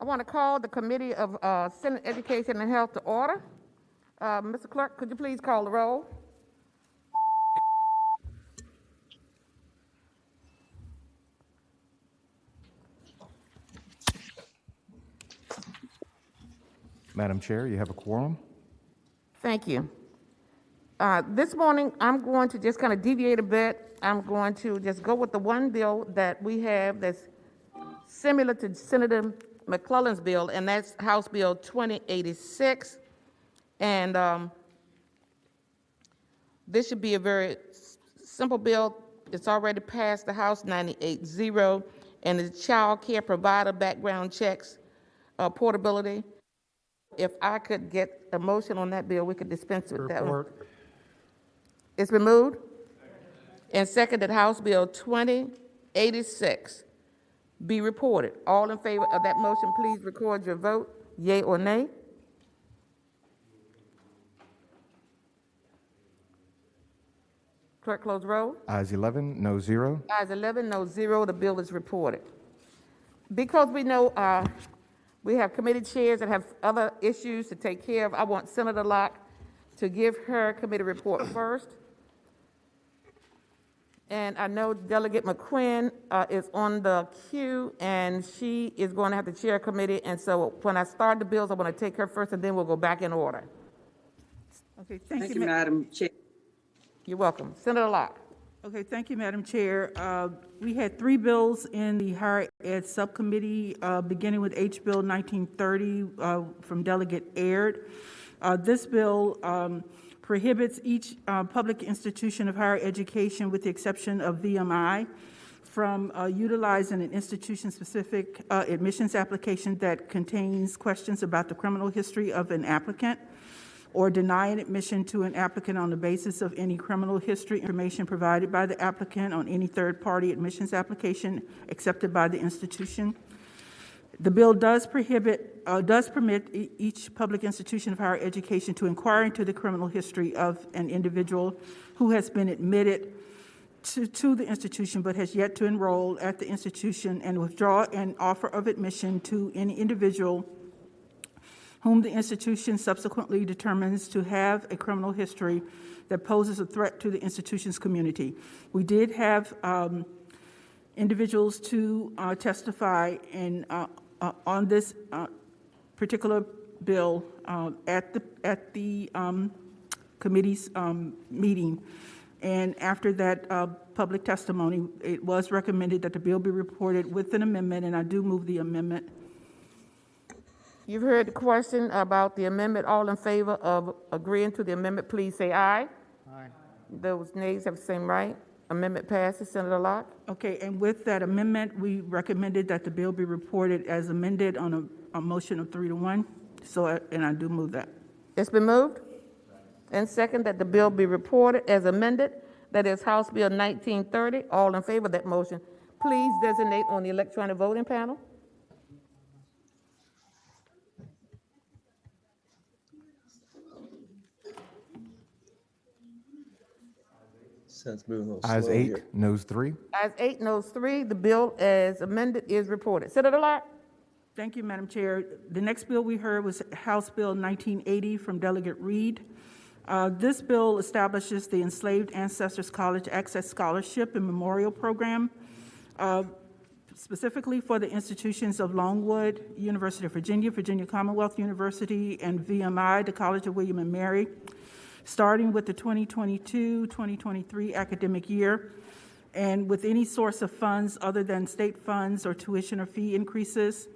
I want to call the Committee of Senate Education and Health to order. Mr. Clerk, could you please call the roll? Madam Chair, you have a quorum. Thank you. This morning, I'm going to just kind of deviate a bit. I'm going to just go with the one bill that we have that's similar to Senator McClellan's bill, and that's House Bill 2086. And this should be a very simple bill. It's already passed the House 98-0, and the child care provider background checks portability. If I could get a motion on that bill, we could dispense with that one. It's been moved and seconded House Bill 2086 be reported. All in favor of that motion, please record your vote, yea or nay. Clerk, close roll. Ayes 11, no 0. Ayes 11, no 0. The bill is reported. Because we know we have committee chairs that have other issues to take care of, I want Senator Locke to give her committee report first. And I know Delegate McQuinn is on the queue, and she is going to have to chair a committee. And so when I start the bills, I want to take her first, and then we'll go back in order. Okay, thank you, Madam Chair. You're welcome. Senator Locke. Okay, thank you, Madam Chair. We had 3 bills in the Higher Ed Subcommittee, beginning with H. Bill 1930 from Delegate Aird. This bill prohibits each public institution of higher education, with the exception of VMI, from utilizing an institution-specific admissions application that contains questions about the criminal history of an applicant, or denying admission to an applicant on the basis of any criminal history information provided by the applicant on any third-party admissions application accepted by the institution. The bill does permit each public institution of higher education to inquire into the criminal history of an individual who has been admitted to the institution but has yet to enroll at the institution, and withdraw an offer of admission to any individual whom the institution subsequently determines to have a criminal history that poses a threat to the institution's community. We did have individuals to testify on this particular bill at the committee's meeting. And after that public testimony, it was recommended that the bill be reported with an amendment, and I do move the amendment. You've heard the question about the amendment. All in favor of agreeing to the amendment, please say aye. Aye. Those nays have the same right. Amendment passes. Senator Locke. Okay, and with that amendment, we recommended that the bill be reported as amended on a motion of 3-1. And I do move that. It's been moved and second that the bill be reported as amended. That is House Bill 1930. All in favor of that motion, please designate on the electronic voting panel. Ayes 8, noes 3. Ayes 8, noes 3. The bill as amended is reported. Senator Locke. Thank you, Madam Chair. The next bill we heard was House Bill 1980 from Delegate Reed. This bill establishes the Enslaved Ancestors College Access Scholarship and Memorial Program, specifically for the institutions of Longwood, University of Virginia, Virginia Commonwealth University, and VMI, the College of William and Mary, starting with the 2022-2023 academic year, and with any source of funds other than state funds or tuition or fee increases,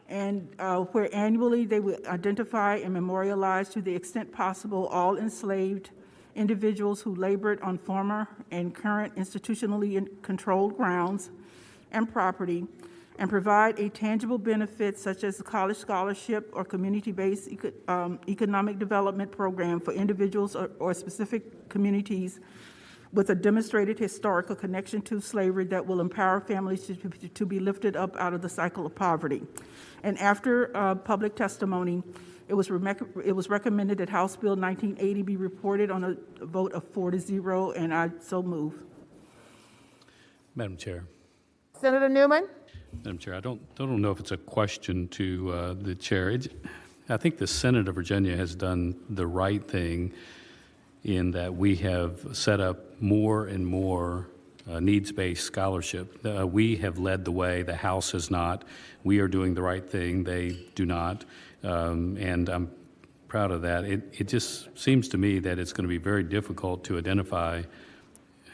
and where annually they will identify and memorialize to the extent possible all enslaved individuals who labored on former and current institutionally controlled grounds and property, and provide a tangible benefit such as a college scholarship or community-based economic development program for individuals or specific communities with a demonstrated historical connection to slavery that will empower families to be lifted up out of the cycle of poverty. And after public testimony, it was recommended that House Bill 1980 be reported on a vote of 4-0, and I so move. Madam Chair. Senator Newman. Madam Chair, I don't know if it's a question to the chair. I think the Senate of Virginia has done the right thing in that we have set up more and more needs-based scholarship. We have led the way. The House has not. We are doing the right thing. They do not. And I'm proud of that. It just seems to me that it's going to be very difficult to identify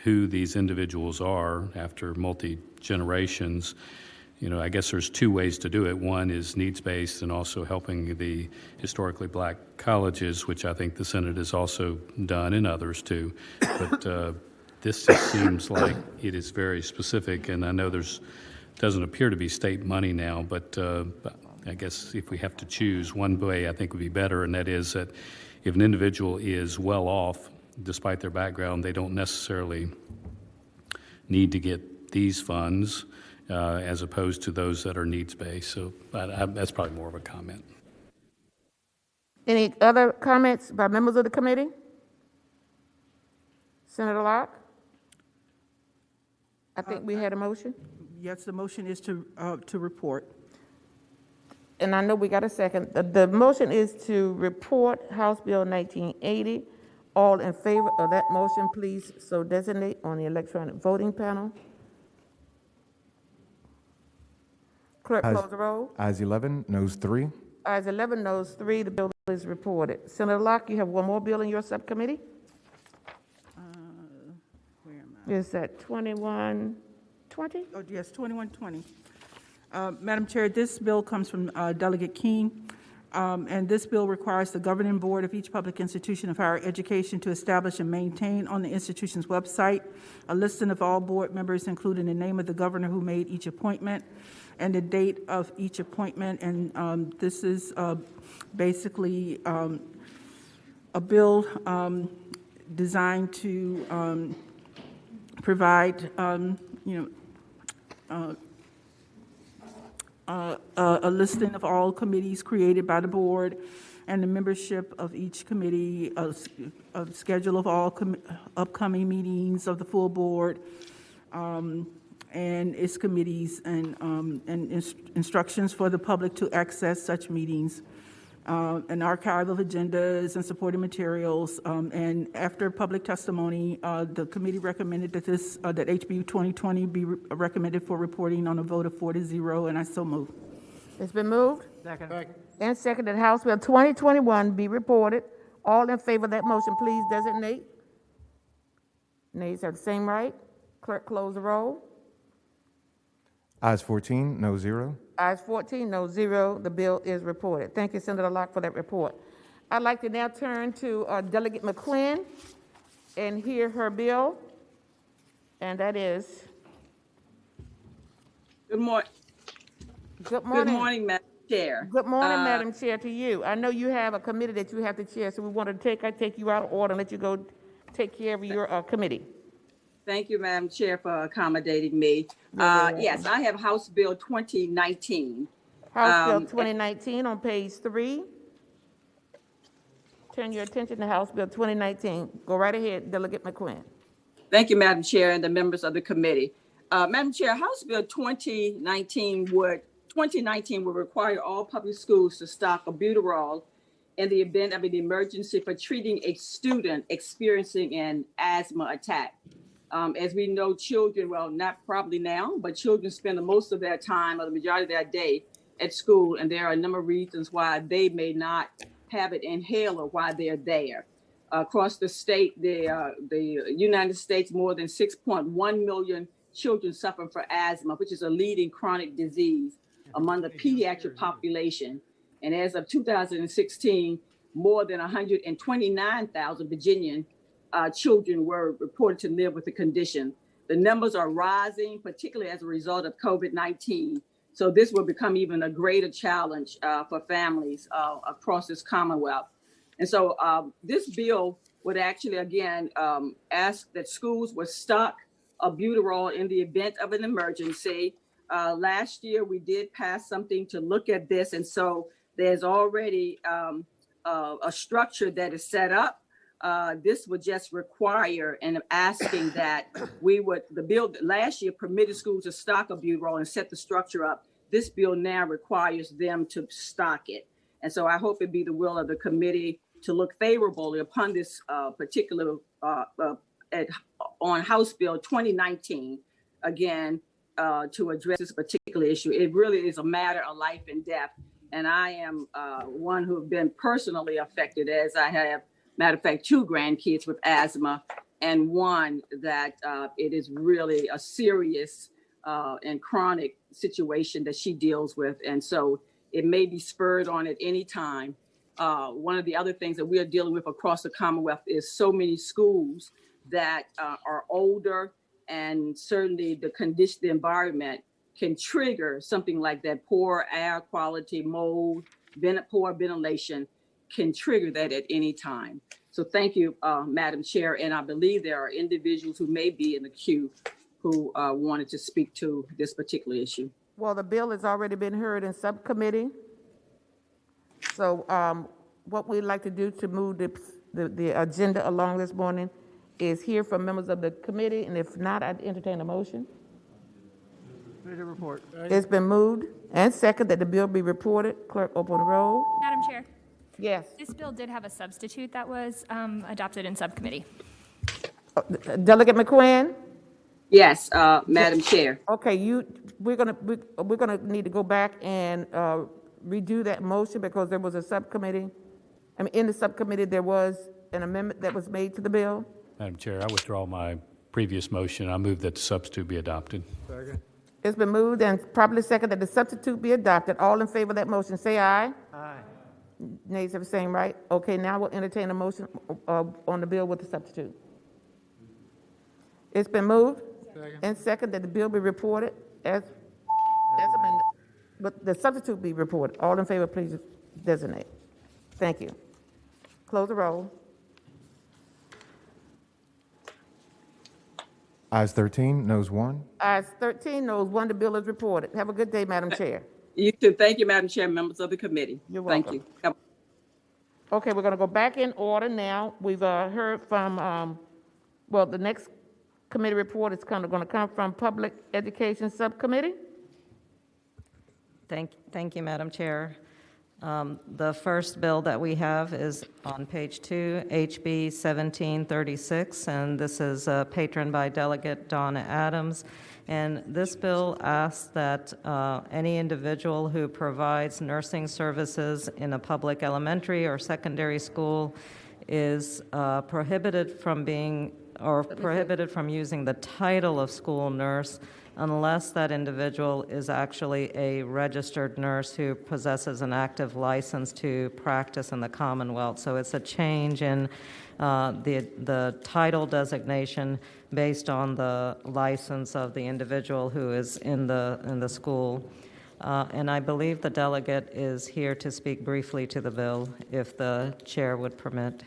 who these individuals are after multi-generations. You know, I guess there's two ways to do it. One is needs-based and also helping the historically black colleges, which I think the Senate has also done, and others too. But this just seems like it is very specific, and I know doesn't appear to be state money now, but I guess if we have to choose, one way I think would be better, and that is that if an individual is well off, despite their background, they don't necessarily need to get these funds as opposed to those that are needs-based. So that's probably more of a comment. Any other comments by members of the committee? Senator Locke? I think we had a motion. Yes, the motion is to report. And I know we got a second. The motion is to report House Bill 1980. All in favor of that motion, please so designate on the electronic voting panel. Clerk, close the roll. Ayes 11, noes 3. Ayes 11, noes 3. The bill is reported. Senator Locke, you have one more bill in your subcommittee? Where am I? Is that 2120? Oh, yes, 2120. Madam Chair, this bill comes from Delegate King, and this bill requires the governing board of each public institution of higher education to establish and maintain on the institution's website a listing of all board members, including the name of the governor who made each appointment and the date of each appointment. And this is basically a bill designed to provide, a listing of all committees created by the board and the membership of each committee, a schedule of all upcoming meetings of the full board, and its committees, and instructions for the public to access such meetings, an archive of agendas and supporting materials. And after public testimony, the committee recommended that that HB 2020 be recommended for reporting on a vote of 4-0, and I so move. It's been moved. Second. And seconded. House Bill 2021 be reported. All in favor of that motion, please designate. Nays have the same right. Clerk, close the roll. Ayes 14, no 0. Ayes 14, no 0. The bill is reported. Thank you, Senator Locke, for that report. I'd like to now turn to Delegate McQuinn and hear her bill, and that is. Good morning. Good morning. Good morning, Madam Chair. Good morning, Madam Chair, to you. I know you have a committee that you have to chair, so we want to take you out of order and let you go take care of your committee. Thank you, Madam Chair, for accommodating me. Yes, I have House Bill 2019. House Bill 2019 on page 3. Turn your attention to House Bill 2019. Go right ahead, Delegate McQuinn. Thank you, Madam Chair, and the members of the committee. Madam Chair, House Bill 2019 would require all public schools to stock albuterol in the event of an emergency for treating a student experiencing an asthma attack. As we know, children, well, not probably now, but children spend the most of their time or the majority of their day at school, and there are a number of reasons why they may not have an inhaler while they're there. Across the state, the United States, more than 6.1 million children suffer from asthma, which is a leading chronic disease among the pediatric population. And as of 2016, more than 129,000 Virginian children were reported to live with the condition. The numbers are rising, particularly as a result of COVID-19. So this will become even a greater challenge for families across this Commonwealth. And so this bill would actually, again, ask that schools would stock albuterol in the event of an emergency. Last year, we did pass something to look at this. And so there's already a structure that is set up. this would just require and asking that the bill last year permitted schools to stock a butyrol and set the structure up. This bill now requires them to stock it. And so I hope it be the will of the committee to look favorably upon this particular on House Bill 2019, again, to address this particular issue. It really is a matter of life and death. And I am one who have been personally affected, as I have, matter of fact, 2 grandkids with asthma, and one that it is really a serious and chronic situation that she deals with. And so it may be spurred on at any time. One of the other things that we are dealing with across the Commonwealth is so many schools that are older, and certainly the environment can trigger something like that. Poor air quality, mold, poor ventilation can trigger that at any time. So thank you, Madam Chair. And I believe there are individuals who may be in the queue who wanted to speak to this particular issue. Well, the bill has already been heard in subcommittee. So what we'd like to do to move the agenda along this morning is hear from members of the committee, and if not, I'd entertain a motion. Ready to report. It's been moved and second that the bill be reported. Clerk, open the roll. Madam Chair, Yes. this bill did have a substitute that was adopted in subcommittee. Delegate McQuinn? Yes, Madam Chair. Okay, we're gonna need to go back and redo that motion because there was a subcommittee. I mean, in the subcommittee, there was an amendment that was made to the bill. Madam Chair, I withdraw my previous motion. I move that the substitute be adopted. It's been moved and properly seconded that the substitute be adopted. All in favor of that motion, say aye. Aye. Nays have the same right. Okay, now we'll entertain a motion on the bill with the substitute. It's been moved and seconded that the bill be reported as amended, but the substitute be reported. All in favor, please designate. Thank you. Close the roll. Ayes 13, noes 1. Ayes 13, noes 1, the bill is reported. Have a good day, Madam Chair. You too. Thank you, Madam Chair, members of the committee. You're Thank welcome. you. Okay, we're going to go back in order now. We've heard from, the next committee report is going to come from Public Education Subcommittee. Thank you, Madam Chair. The first bill that we have is on page 2, HB 1736, and this is patroned by Delegate Donna Adams. And this bill asks that any individual who provides nursing services in a public elementary or secondary school is prohibited from using the title of school nurse unless that individual is actually a registered nurse who possesses an active license to practice in the Commonwealth. So it's a change in the title designation based on the license of the individual who is in the school. And I believe the delegate is here to speak briefly to the bill, if the chair would permit.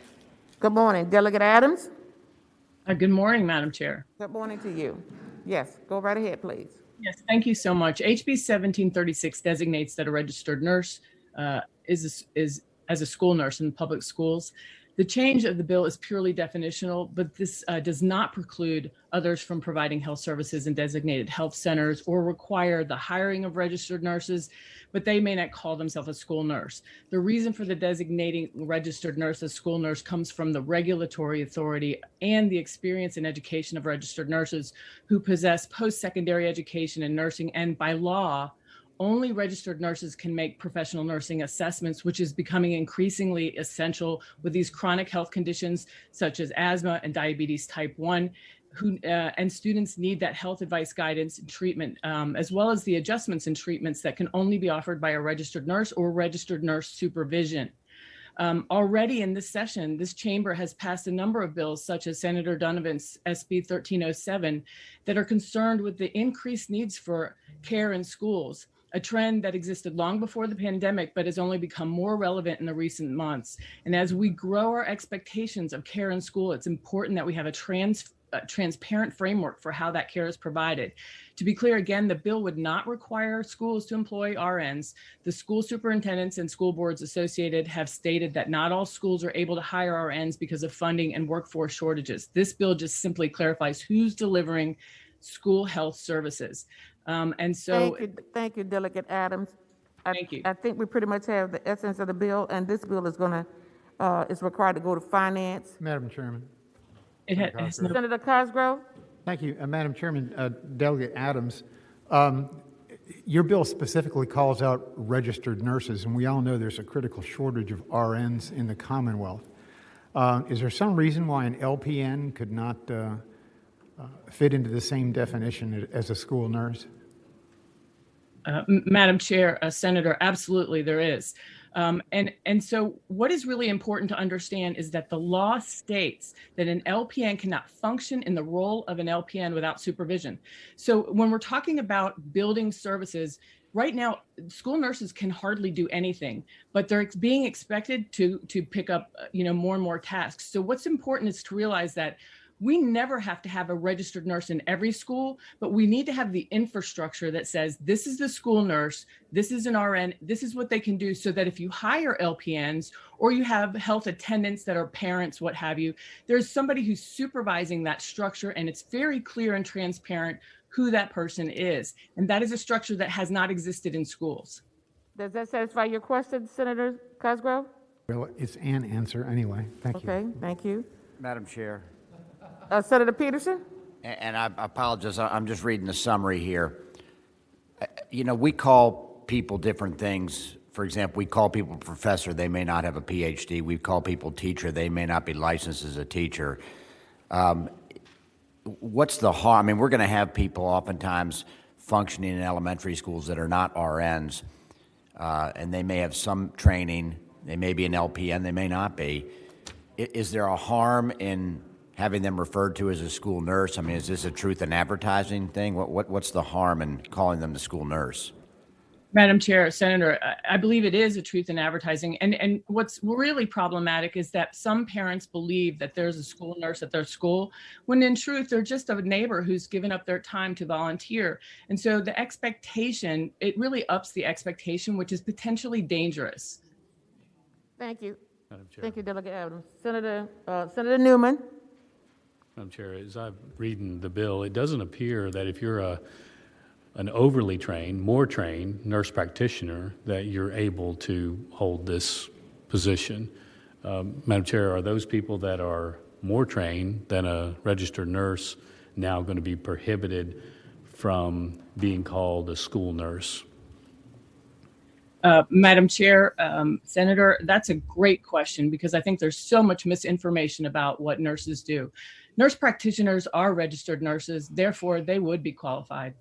Good morning, Delegate Adams. Good morning, Madam Chair. Good morning to you. Yes, go right ahead, please. Yes, thank you so much. HB 1736 designates that a registered nurse is as a school nurse in public schools. The change of the bill is purely definitional, but this does not preclude others from providing health services in designated health centers or require the hiring of registered nurses, but they may not call themselves a school nurse. The reason for the designating registered nurse as school nurse comes from the regulatory authority and the experience and education of registered nurses who possess post-secondary education in nursing, and by law, only registered nurses can make professional nursing assessments, which is becoming increasingly essential with these chronic health conditions such as asthma and diabetes type 1. And students need that health advice, guidance, and treatment, as well as the adjustments and treatments that can only be offered by a registered nurse or registered nurse supervision. Already in this session, this chamber has passed a number of bills, such as Senator Donovan's SB 1307, that are concerned with the increased needs for care in schools, a trend that existed long before the pandemic, but has only become more relevant in the recent months. And as we grow our expectations of care in school, it's important that we have a transparent framework for how that care is provided. To be clear, again, the bill would not require schools to employ RNs. The school superintendents and school boards associated have stated that not all schools are able to hire RNs because of funding and workforce shortages. This bill just simply clarifies who's delivering school health services. And so, Thank you, Delegate Adams. Thank you. I think we pretty much have the essence of the bill, and this bill is is required to go to finance. Madam Chairman. it has no Senator Cosgrove? Thank you. Madam Chairman, Delegate Adams, your bill specifically calls out registered nurses, and we all know there's a critical shortage of RNs in the Commonwealth. Is there some reason why an LPN could not fit into the same definition as a school nurse? Madam Chair, Senator, absolutely there is. And so what is really important to understand is that the law states that an LPN cannot function in the role of an LPN without supervision. So when we're talking about building services, right now, school nurses can hardly do anything, but they're being expected to pick up, more and more tasks. So what's important is to realize that we never have to have a registered nurse in every school, but we need to have the infrastructure that says this is the school nurse, this is an RN, this is what they can do, so that if you hire LPNs or you have health attendants that are parents, what have you, there's somebody who's supervising that structure, and it's very clear and transparent who that person is. And that is a structure that has not existed in schools. Does that satisfy your question, Senator Cosgrove? Well, it's an answer anyway. Thank you. Okay, thank you. Madam Chair, Senator Peterson? and I apologize, I'm just reading the summary here. We call people different things. For example, we call people professor, they may not have a PhD. We call people teacher, they may not be licensed as a teacher. What's the harm? I mean, we're going to have people oftentimes functioning in elementary schools that are not RNs, and they may have some training. They may be an LPN, they may not be. Is there a harm in having them referred to as a school nurse? I mean, is this a truth in advertising thing? What's the harm in calling them the school nurse? Madam Chair, Senator, I believe it is a truth in advertising. And what's really problematic is that some parents believe that there's a school nurse at their school, when in truth, they're just a neighbor who's given up their time to volunteer. And so the expectation, it really ups the expectation, which is potentially dangerous. Thank you. Madam Chair. Thank you, Delegate Adams. Senator Newman? Madam Chair, as I'm reading the bill, it doesn't appear that if you're an overly trained, more trained nurse practitioner, that you're able to hold this position. Madam Chair, are those people that are more trained than a registered nurse now going to be prohibited from being called a school nurse? Madam Chair, Senator, that's a great question, because I think there's so much misinformation about what nurses do. Nurse practitioners are registered nurses, therefore they would be qualified.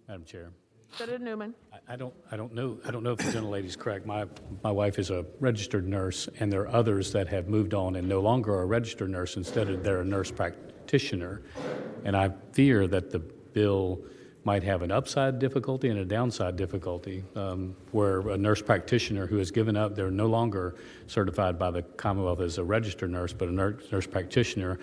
Madam Chair, Senator Newman? I don't know if the gentlelady's correct. My wife is a registered nurse, and there are others that have moved on and no longer are a registered nurse. Instead, they're a nurse practitioner, and I fear that the bill might have an upside difficulty and a downside difficulty, where a nurse practitioner who has given up, they're no longer certified by the Commonwealth as a registered nurse, but a nurse practitioner,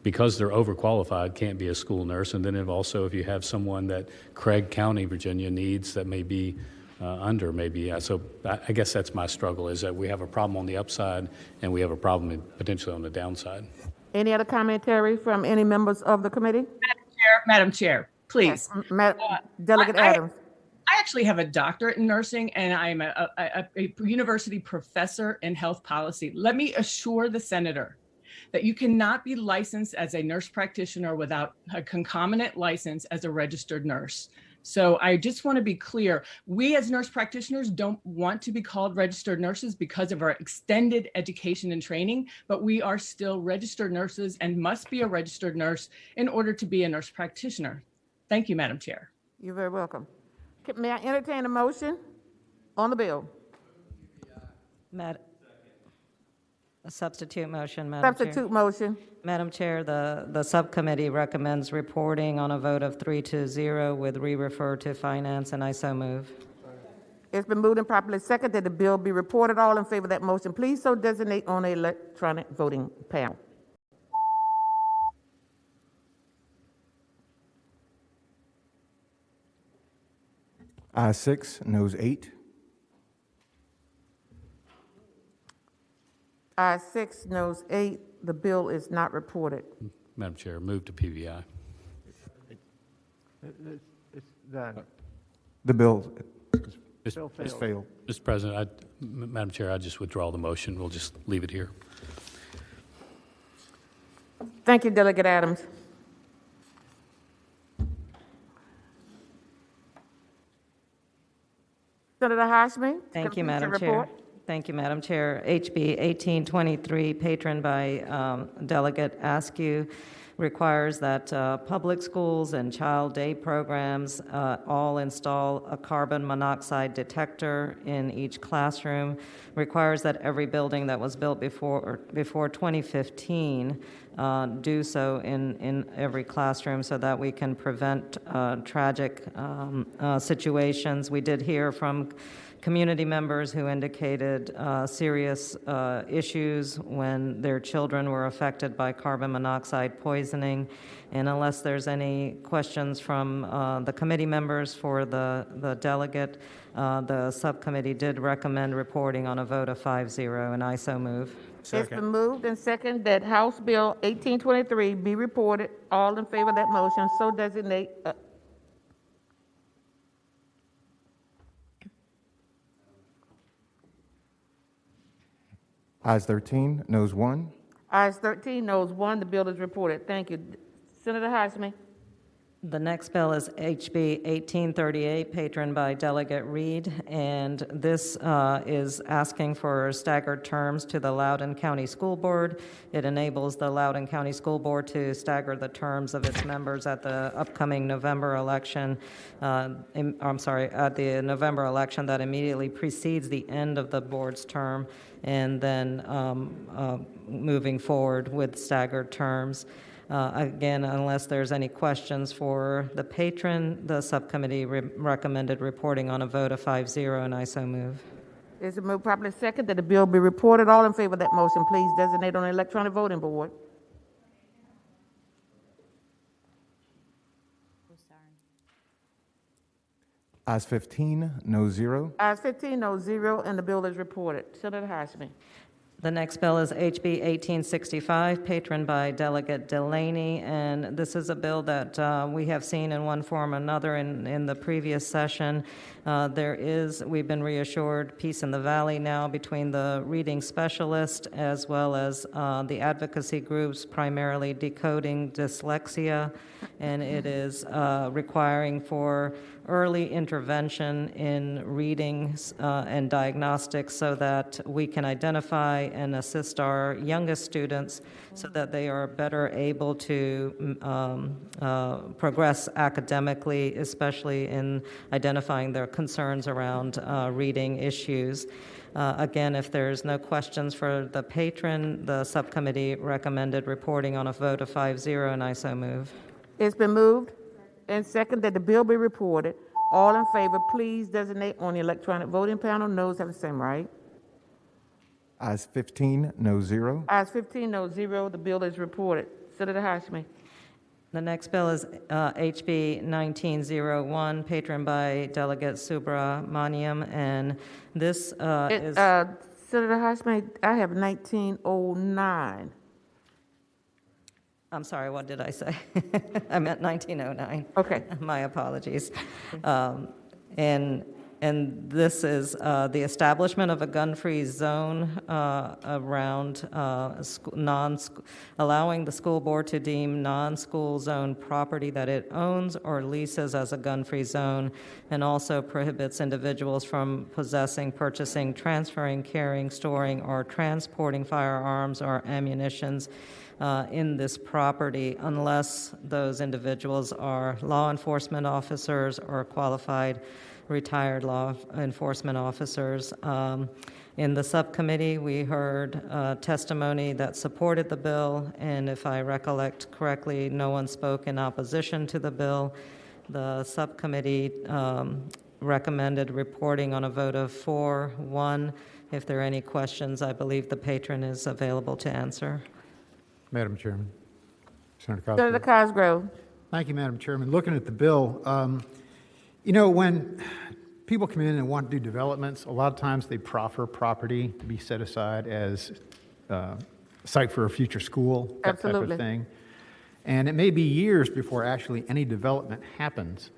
because they're overqualified, can't be a school nurse. And then if you have someone that Craig County, Virginia needs that may be under, maybe. So I guess that's my struggle, is that we have a problem on the upside and we have a problem potentially on the downside. Any other commentary from any members of the committee? Madam Chair, please. Delegate Adams. I actually have a doctorate in nursing, and I'm a university professor in health policy. Let me assure the senator that you cannot be licensed as a nurse practitioner without a concomitant license as a registered nurse. So I just want to be clear. We as nurse practitioners don't want to be called registered nurses because of our extended education and training, but we are still registered nurses and must be a registered nurse in order to be a nurse practitioner. Thank you, Madam Chair. You're very welcome. May I entertain a motion on the bill? A substitute motion, Madam Chair. Substitute motion. Madam Chair, the subcommittee recommends reporting on a vote of 3-0 with re-refer to finance, and I so move. It's been moved and properly seconded that the bill be reported. All in favor of that motion, please so designate on the electronic voting panel. Ayes 6, noes 8. Ayes 6, noes 8. The bill is not reported. Madam Chair, move to PVI. The bill Mis- has failed. Mr. President, Madam Chair, I just withdraw the motion. We'll just leave it here. Thank you, Delegate Adams. Senator Hashmi? Thank you, complete your Madam report. Chair. Thank you, Madam Chair. HB 1823, patroned by Delegate Askew, requires that public schools and child day programs all install a carbon monoxide detector in each classroom, requires that every building that was built before 2015 do so in every classroom so that we can prevent tragic situations. We did hear from community members who indicated serious issues when their children were affected by carbon monoxide poisoning. And unless there's any questions from the committee members for the delegate, the subcommittee did recommend reporting on a vote of 5-0, and I so move. It's been moved and second that House Bill 1823 be reported. All in favor of that motion, so designate. Ayes 13, noes 1. Ayes 13, noes 1. The bill is reported. Thank you. Senator Hashmi. The next bill is HB 1838, patroned by Delegate Reed, and this is asking for staggered terms to the Loudoun County School Board. It enables the Loudoun County School Board to stagger the terms of its members at the upcoming November election. At the November election that immediately precedes the end of the board's term, and then moving forward with staggered terms. Again, unless there's any questions for the patron, the subcommittee recommended reporting on a vote of 5-0, and I so move. It's been moved properly second that the bill be reported. All in favor of that motion, please designate on the electronic voting board. Ayes 15, noes 0. Ayes 15, no 0, and the bill is reported. Senator Hashmi. The next bill is HB 1865, patroned by Delegate Delaney, and this is a bill that we have seen in one form or another in the previous session. We've been reassured, peace in the valley now between the reading specialist as well as the advocacy groups, primarily Decoding Dyslexia, and it is requiring for early intervention in readings and diagnostics so that we can identify and assist our youngest students so that they are better able to progress academically, especially in identifying their concerns around reading issues. Again, if there's no questions for the patron, the subcommittee recommended reporting on a vote of 5-0, and I so move. It's been moved and second that the bill be reported. All in favor, please designate on the electronic voting panel. Noes have the same right. Ayes 15, noes 0. Ayes 15, no 0. The bill is reported. Senator Hashmi. The next bill is HB 1901, patroned by Delegate Subramaniam, and this is... Senator Hashmi, I have 1909. I'm sorry, what did I say? I meant 1909. Okay. My apologies. And this is the establishment of a gun-free zone around allowing the school board to deem non-school zone property that it owns or leases as a gun-free zone, and also prohibits individuals from possessing, purchasing, transferring, carrying, storing, or transporting firearms or ammunitions in this property unless those individuals are law enforcement officers or qualified retired law enforcement officers. In the subcommittee, we heard testimony that supported the bill, and if I recollect correctly, no one spoke in opposition to the bill. The subcommittee recommended reporting on a vote of 4-1. If there are any questions, I believe the patron is available to answer. Madam Chairman. Senator Cosgrove. Senator Cosgrove. Thank you, Madam Chairman. Looking at the bill, you know, when people come in and want to do developments. A lot of times they proffer property to be set aside as a site for a future school, that type Absolutely. of thing. And it may be years before actually any development happens,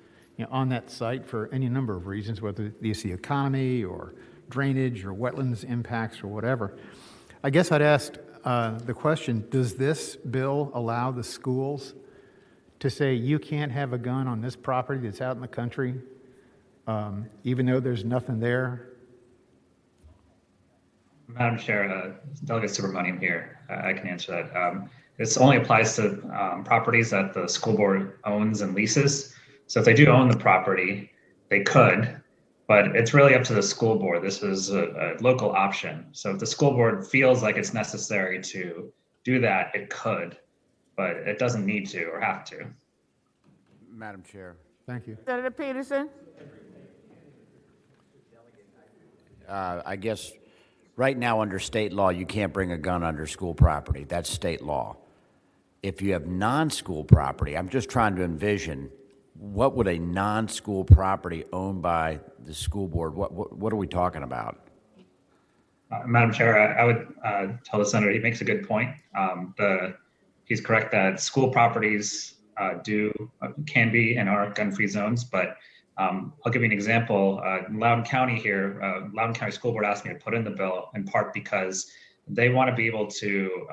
on that site for any number of reasons, whether it's the economy or drainage or wetlands impacts or whatever. I guess I'd ask the question, does this bill allow the schools to say you can't have a gun on this property that's out in the country, even though there's nothing there? Madam Chair, Delegate Subramaniam here. I can answer that. This only applies to properties that the school board owns and leases. So if they do own the property, they could, but it's really up to the school board. This is a local option. So if the school board feels like it's necessary to do that, it could, but it doesn't need to or have to. Madam Chair. Thank you. Senator Peterson? I guess right now under state law, you can't bring a gun under school property. That's state law. If you have non-school property, I'm just trying to envision what would a non-school property owned by the school board, what are we talking about? Madam Chair, I would tell the senator he makes a good point. He's correct that school properties can be and are gun-free zones, but I'll give you an example. In Loudoun County here, Loudoun County School Board asked me to put in the bill in part because they want to be able to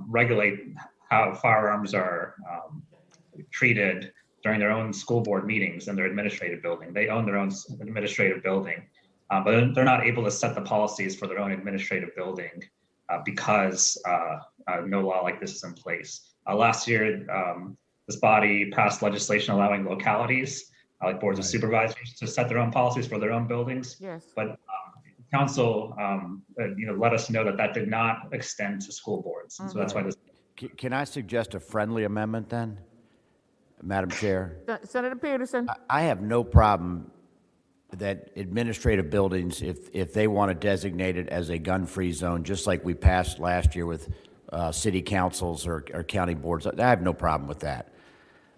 regulate how firearms are treated during their own school board meetings in their administrative building. They own their own administrative building, but they're not able to set the policies for their own administrative building because no law like this is in place. Last year, this body passed legislation allowing localities, like boards of supervisors, to set their own policies for their own buildings. Yes. But council, let us know that that did not extend to school boards. And so that's why this. Can I suggest a friendly amendment then, Madam Chair? Senator Peterson? I have no problem that administrative buildings, if they want to designate it as a gun-free zone, just like we passed last year with city councils or county boards, I have no problem with that.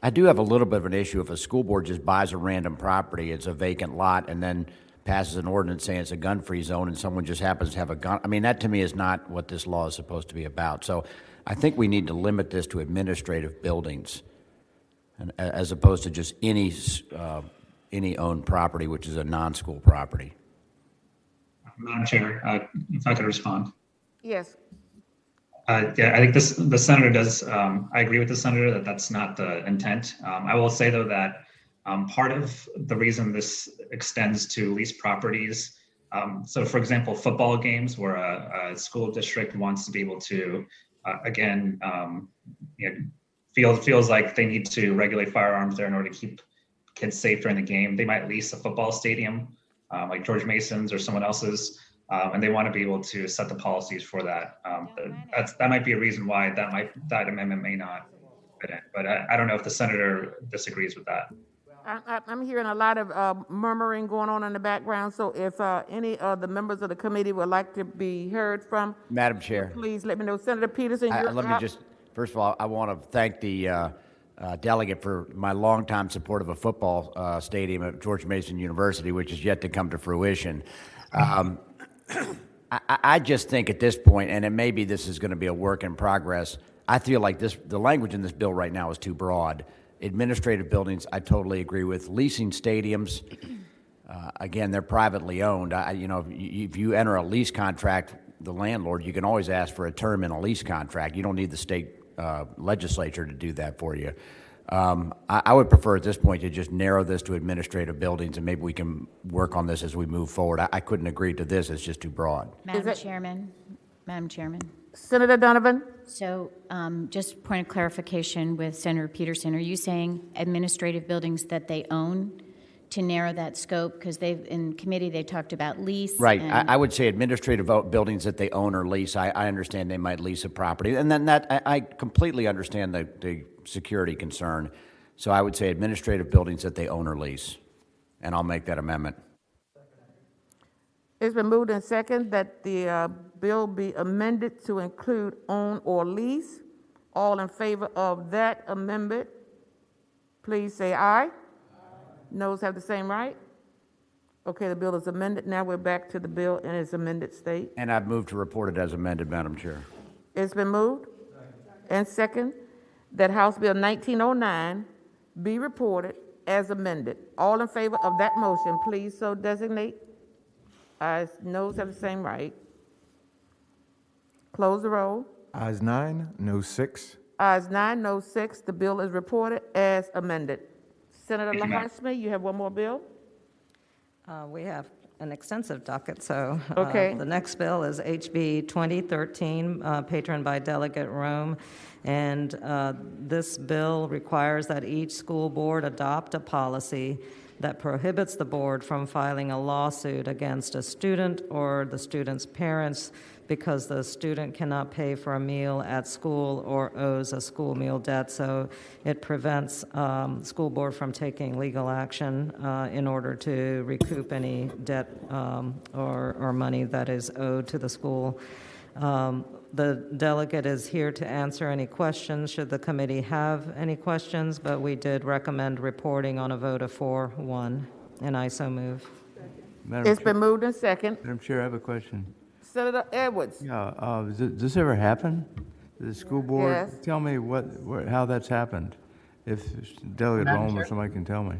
I do have a little bit of an issue if a school board just buys a random property, it's a vacant lot, and then passes an ordinance saying it's a gun-free zone and someone just happens to have a gun. I mean, that to me is not what this law is supposed to be about. So I think we need to limit this to administrative buildings, and, as opposed to just any owned property, which is a non-school property. Madam Chair, if I could respond. Yes. Yeah, I think the senator does. I agree with the senator that that's not the intent. I will say though that part of the reason this extends to leased properties. So, for example, football games where a school district wants to be able to, feels like they need to regulate firearms there in order to keep kids safe during the game. They might lease a football stadium, like George Mason's or someone else's. And they want to be able to set the policies for that. That might be a reason why that amendment may not fit in. But I don't know if the senator disagrees with that. I'm hearing a lot of murmuring going on in the background. So if any of the members of the committee would like to be heard from, Madam Chair, please let me know. Senator Peterson, first of all, I want to thank the delegate for my longtime support of a football stadium at George Mason University, which is yet to come to fruition. I just think at this point, and maybe this is going to be a work in progress, I feel like the language in this bill right now is too broad. Administrative buildings, I totally agree with. Leasing stadiums, again, they're privately owned. If you enter a lease contract, the landlord, you can always ask for a term in a lease contract. You don't need the state legislature to do that for you. I would prefer at this point to just narrow this to administrative buildings, and maybe we can work on this as we move forward. I couldn't agree to this. It's just too broad. Madam Chairman. Senator Donovan? So just point of clarification with Senator Peterson. Are you saying administrative buildings that they own to narrow that scope? Because in committee they talked about lease. Right. I would say administrative buildings that they own or lease. I understand they might lease a property. And then I completely understand the security concern. So I would say administrative buildings that they own or lease. And I'll make that amendment. It's been moved and second that the bill be amended to include own or lease. All in favor of that amendment, please say aye. Noes have the same right? Okay, the bill is amended. Now we're back to the bill in its amended state. And I've moved to report it as amended, Madam Chair. It's been moved and second that House Bill 1909 be reported as amended. All in favor of that motion, please so designate. Ayes, noes have the same right. Close the roll. Ayes 9, noes 6. Ayes 9, noes 6. The bill is reported as amended. Senator Thank you, ma'am. LaHashmi, you have one more bill? We have an extensive docket, so Okay. the next bill is HB 2013, patroned by Delegate Rome, and this bill requires that each school board adopt a policy that prohibits the board from filing a lawsuit against a student or the student's parents because the student cannot pay for a meal at school or owes a school meal debt. So it prevents school board from taking legal action in order to recoup any debt or money that is owed to the school. The delegate is here to answer any questions, should the committee have any questions, but we did recommend reporting on a vote of 4-1, and I so move. It's been moved and second. Madam Chair, I have a question. Senator Edwards. Yeah, does this ever happen? The school board? Yes. Tell me how that's happened. If Delegate Madam Rome or Chair? somebody can tell me.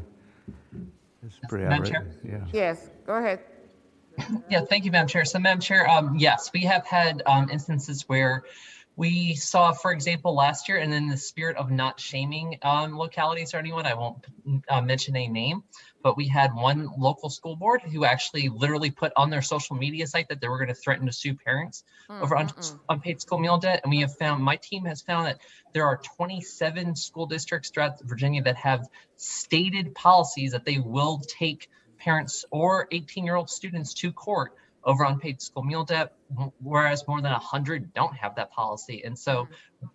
It's pretty Madam outrageous. Yeah. Yes, go ahead. Yeah, thank you, Madam Chair. So, Madam Chair, yes, we have had instances where we saw, for example, last year, and in the spirit of not shaming localities or anyone, I won't mention a name, but we had one local school board who actually literally put on their social media site that they were going to threaten to sue parents over unpaid school meal debt. And we have found, my team has found that there are 27 school districts throughout Virginia that have stated policies that they will take parents or 18-year-old students to court over unpaid school meal debt, whereas more than 100 don't have that policy. And so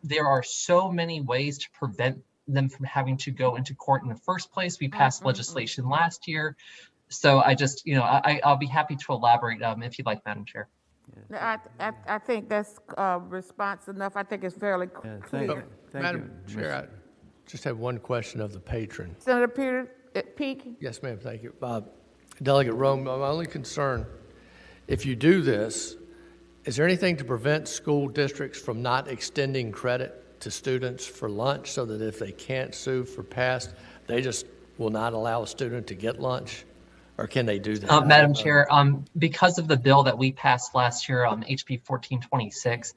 there are so many ways to prevent them from having to go into court in the first place. We passed legislation last year. So I just, I'll be happy to elaborate if you'd like, Madam Chair. I think that's response enough. I think it's fairly clear. Madam Chair, I just have one question of the patron. Senator Peake? Yes, ma'am, thank you. Delegate Rome, my only concern, if you do this, is there anything to prevent school districts from not extending credit to students for lunch so that if they can't sue for past, they just will not allow a student to get lunch? Or can they do that? Madam Chair, because of the bill that we passed last year, HB 1426,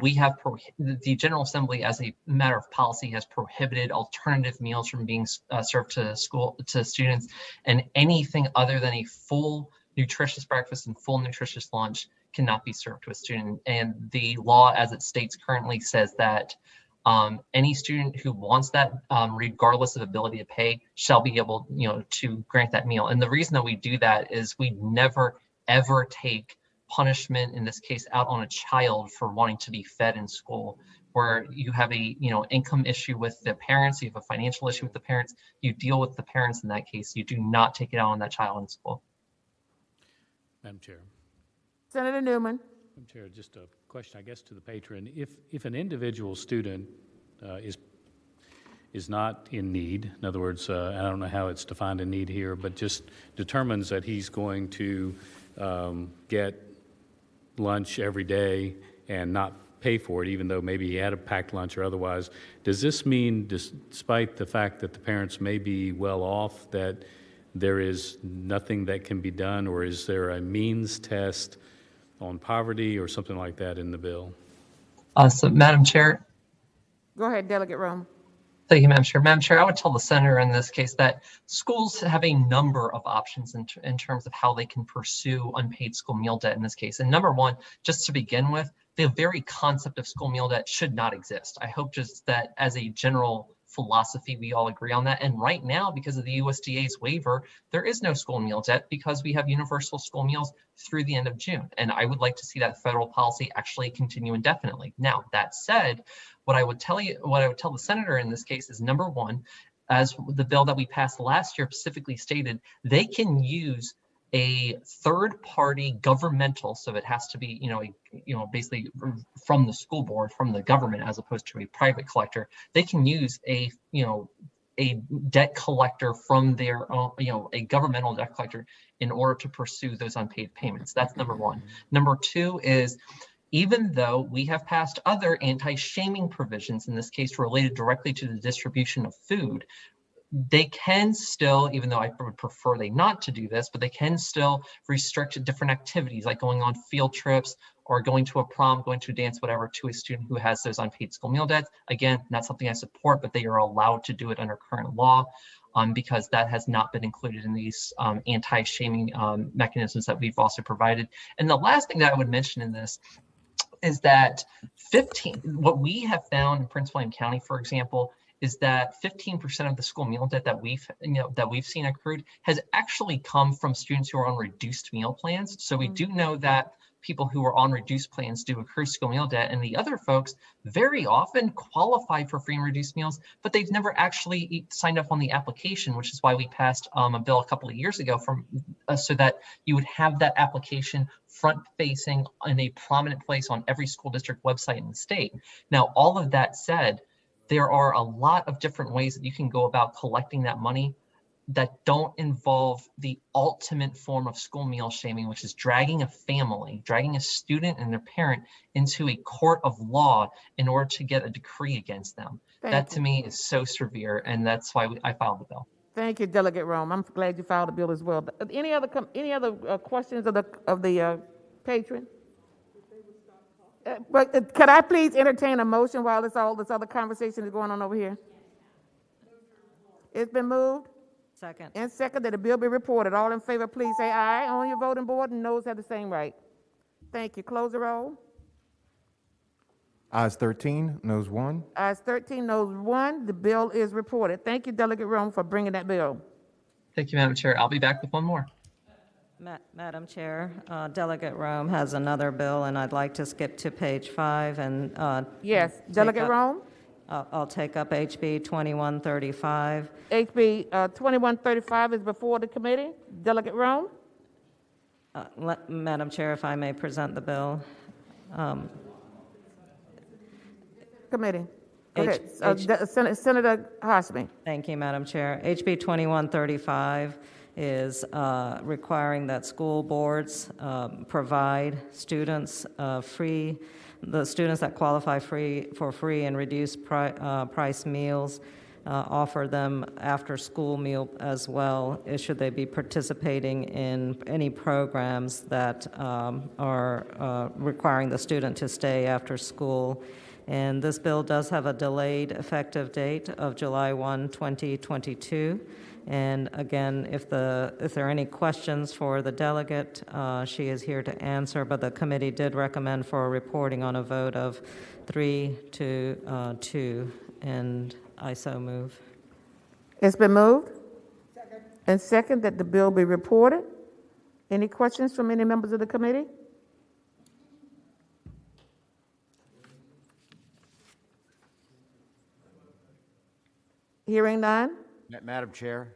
we have the General Assembly, as a matter of policy, has prohibited alternative meals from being served to students, and anything other than a full nutritious breakfast and full nutritious lunch cannot be served to a student. And the law, as it states currently, says that any student who wants that, regardless of ability to pay, shall be able, to grant that meal. And the reason that we do that is we never, ever take punishment, in this case, out on a child for wanting to be fed in school. Where you have a, income issue with the parents, you have a financial issue with the parents, you deal with the parents in that case. You do not take it out on that child in school. Madam Chair. Senator Newman. Madam Chair, just a question, I guess, to the patron. If an individual student is not in need, in other words, I don't know how it's defined in need here, but just determines that he's going to get lunch every day and not pay for it, even though maybe he had a packed lunch or otherwise, does this mean, despite the fact that the parents may be well off, that there is nothing that can be done, or is there a means test on poverty or something like that in the bill? So, Madam Chair. Go ahead, Delegate Rome. Thank you, Madam Chair. Madam Chair, I would tell the senator in this case that schools have a number of options in terms of how they can pursue unpaid school meal debt in this case. And number one, just to begin with, the very concept of school meal debt should not exist. I hope just that as a general philosophy, we all agree on that. And right now, because of the USDA's waiver, there is no school meal debt because we have universal school meals through the end of June. And I would like to see that federal policy actually continue indefinitely. Now, that said, what I would tell the senator in this case is, number one, as the bill that we passed last year specifically stated, they can use a third-party governmental, so it has to be, basically from the school board, from the government, as opposed to a private collector. They can use a, a debt collector from their own, a governmental debt collector in order to pursue those unpaid payments. That's number one. Number two is, even though we have passed other anti-shaming provisions, in this case related directly to the distribution of food, they can still, even though I would prefer they not to do this, but they can still restrict different activities like going on field trips or going to a prom, going to a dance, whatever, to a student who has those unpaid school meal debts. Again, not something I support, but they are allowed to do it under current law because that has not been included in these anti-shaming mechanisms that we've also provided. And the last thing that I would mention in this is that what we have found in Prince William County, for example, is that 15% of the school meal debt that we've seen accrued has actually come from students who are on reduced meal plans. So we do know that people who are on reduced plans do accrue school meal debt, and the other folks very often qualify for free and reduced meals, but they've never actually signed up on the application, which is why we passed a bill a couple of years ago so that you would have that application front facing in a prominent place on every school district website in the state. Now, all of that said, there are a lot of different ways that you can go about collecting that money that don't involve the ultimate form of school meal shaming, which is dragging a family, dragging a student and their parent into a court of law in order to get a decree against them. That to me is so severe, and that's why I filed the bill. Thank you, Delegate Rome. I'm glad you filed the bill as well. Any other questions of the patron? But could I please entertain a motion while all this other conversation is going on over here? It's been moved. Second. And second, that the bill be reported. All in favor, please say aye on your voting board, and noes have the same right. Thank you. Close the roll. Ayes 13, noes 1. Ayes 13, noes 1. The bill is reported. Thank you, Delegate Rome, for bringing that bill. Thank you, Madam Chair. I'll be back with one more. Madam Chair, Delegate Rome has another bill, and I'd like to skip to page 5 and yes, Delegate Rome. I'll take up HB 2135. HB 2135 is before the committee. Delegate Rome. Madam Chair, if I may present the bill. Committee. Go ahead. Senator Hosmer. Thank you, Madam Chair. HB 2135 is requiring that school boards provide students the students that qualify for free and reduced price meals, offer them after school meal as well, should they be participating in any programs that are requiring the student to stay after school. And this bill does have a delayed effective date of July 1, 2022. And again, if there are any questions for the delegate, she is here to answer, but the committee did recommend for a reporting on a vote of 3-2, and I so move. It's been moved. Second. And second, that the bill be reported. Any questions from any members of the committee? Hearing none. Madam Chair,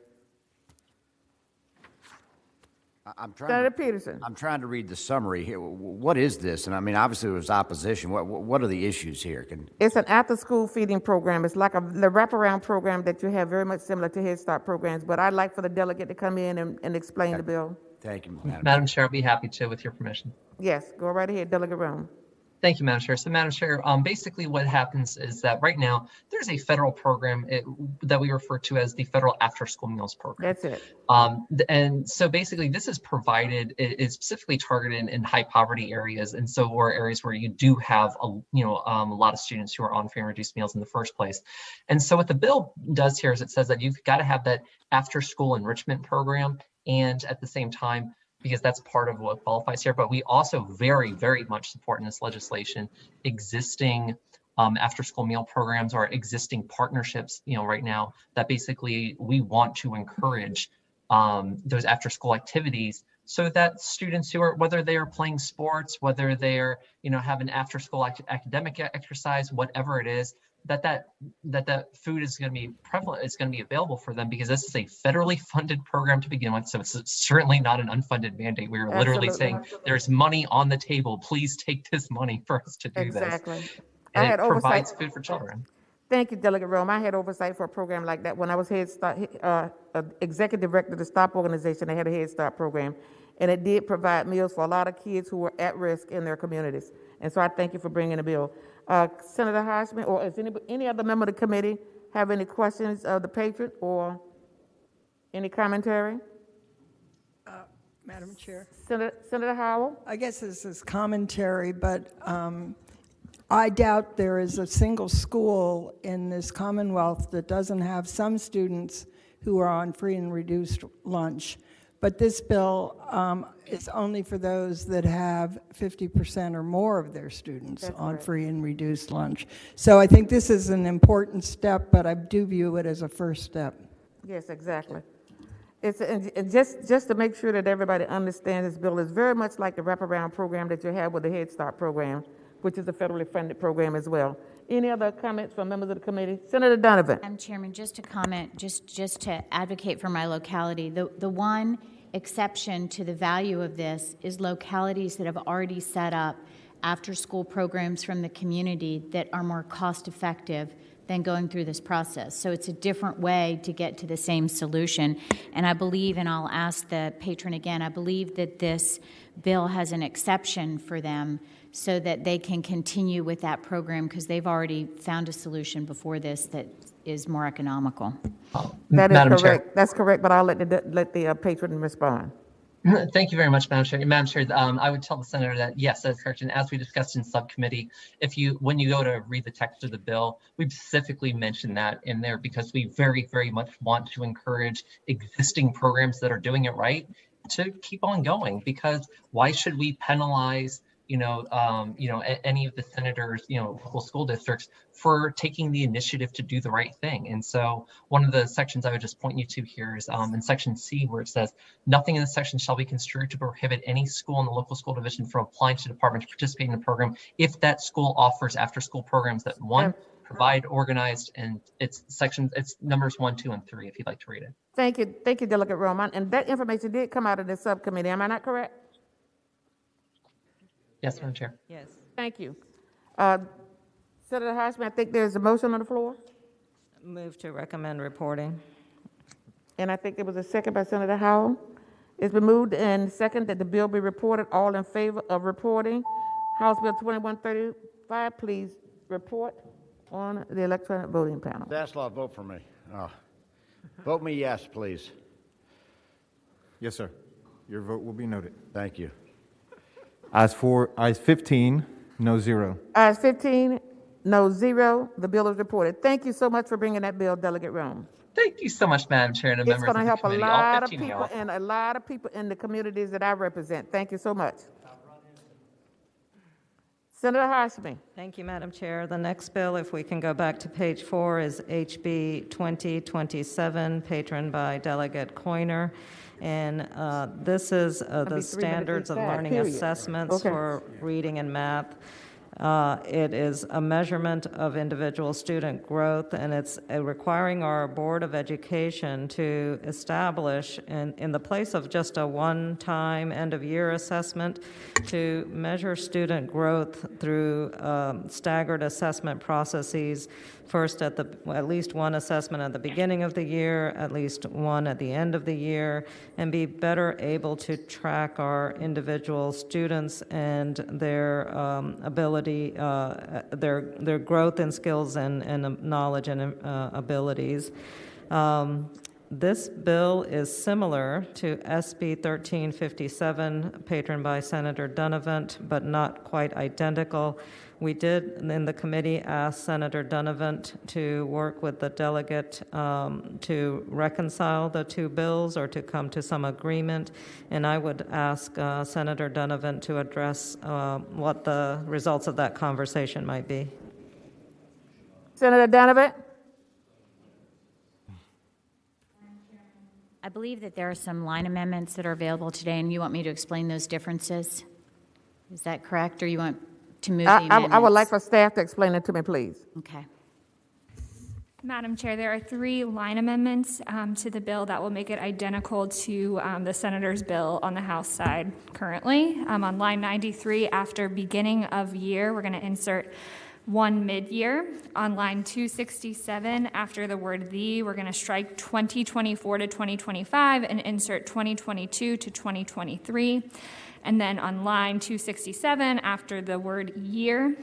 Senator Peterson. I'm trying to read the summary here. What is this? And I mean, obviously there was opposition. What are the issues here? It's an after-school feeding program. It's like the wraparound program that you have, very much similar to Head Start programs. But I'd like for the delegate to come in and explain the bill. Thank you, Madam Chair. I'll be happy to, with your permission. Yes, go right ahead, Delegate Rome. Thank you, Madam Chair. So, Madam Chair, basically what happens is that right now there's a federal program that we refer to as the Federal After School Meals Program. That's it. And so basically this is provided, it's specifically targeted in high poverty areas. And so or areas where you do have a lot of students who are on free and reduced meals in the first place. And so what the bill does here is it says that you've got to have that after school enrichment program, and at the same time, because that's part of what qualifies here. But we also very, very much support in this legislation existing after school meal programs or existing partnerships, right now that basically we want to encourage those after school activities so that students who are, whether they are playing sports, whether they're, have an after school academic exercise, whatever it is, that food is going to be prevalent, it's going to be available for them, because this is a federally funded program to begin with. So it's certainly not an unfunded mandate. We are literally saying there's money on the table. Please take this money for us to do this. Exactly. And it provides food for children. Thank you, Delegate Rome. I had oversight for a program like that when I was Head Start, executive director of the STOP organization. They had a Head Start program, and it did provide meals for a lot of kids who were at risk in their communities. And so I thank you for bringing the bill. Senator Hodgman, or is any other member of the committee have any questions of the patron or any commentary? Madam Chair. Senator Howell? I guess this is commentary, but I doubt there is a single school in this Commonwealth that doesn't have some students who are on free and reduced lunch. But this bill is only for those that have 50% or more of their students on free and reduced lunch. So I think this is an important step, but I do view it as a first step. Yes, exactly. And just to make sure that everybody understands, this bill is very much like the wraparound program that you have with the Head Start program, which is a federally funded program as well. Any other comments from members of the committee? Senator Donovan. Madam Chairman, just to comment, just to advocate for my locality, the one exception to the value of this is localities that have already set up after-school programs from the community that are more cost-effective than going through this process. So it's a different way to get to the same solution. And I believe, and I'll ask the patron again, I believe that this bill has an exception for them so that they can continue with that program because they've already found a solution before this that is more economical. That is Madam correct. Chair. That's correct, but I'll let the patron respond. Thank you very much, Madam Chair. Madam Chair, I would tell the senator that yes, that's correct. And as we discussed in subcommittee, when you go to read the text of the bill, we specifically mentioned that in there because we very, very much want to encourage existing programs that are doing it right to keep on going. Because why should we penalize any of the senators, local school districts for taking the initiative to do the right thing? And so one of the sections I would just point you to here is in section C, where it says, nothing in this section shall be construed to prohibit any school in the local school division from applying to the department to participate in the program if that school offers after-school programs that provide organized, and it's numbers 1, 2, and 3, if you'd like to read it. Thank you, Delegate Roman. And that information did come out of the subcommittee. Am I not correct? Yes, Madam Chair. Yes. Thank you. Senator Hodgman, I think there's a motion on the floor. Move to recommend reporting. And I think there was a second by Senator Howell. It's been moved and second that the bill be reported. All in favor of reporting House Bill 2135, please report on the electronic voting panel. Zaslav, vote for me. Vote me yes, please. Yes, sir. Your vote will be noted. Thank you. Ayes 15, no 0. Ayes 15, no 0. The bill is reported. Thank you so much for bringing that bill, Delegate Rome. Thank you so much, Madam Chair, and It's members going to of the help a committee. lot of people and a lot of people in the communities that I represent. Thank you so much. Senator Hodgman. Thank you, Madam Chair. The next bill, if we can go back to page 4, is HB 2027, patroned by Delegate Coiner. And this is the standards of learning assessments for reading and math. It is a measurement of individual student growth, and it's requiring our Board of Education to establish, in the place of just a one-time end-of-year assessment, to measure student growth through staggered assessment processes. First, at least one assessment at the beginning of the year, at least one at the end of the year, and be better able to track our individual students and their ability, their growth in skills and knowledge and abilities. This bill is similar to SB 1357, patroned by Senator Donovan, but not quite identical. We did, in the committee, ask Senator Donovan to work with the delegate to reconcile the two bills or to come to some agreement, and I would ask Senator Donovan to address what the results of that conversation might be. Senator Donovan. I believe that there are some line amendments that are available today, and you want me to explain those differences? Is that correct, or you want to move the amendments? I would like for staff to explain it to me, please. Okay. Madam Chair, there are 3 line amendments to the bill that will make it identical to the senator's bill on the House side currently. On line 93, after beginning of year, we're going to insert one mid-year. On line 267, after the word "the," we're going to strike 2024 to 2025 and insert 2022 to 2023. And then on line 267, after the word "year,"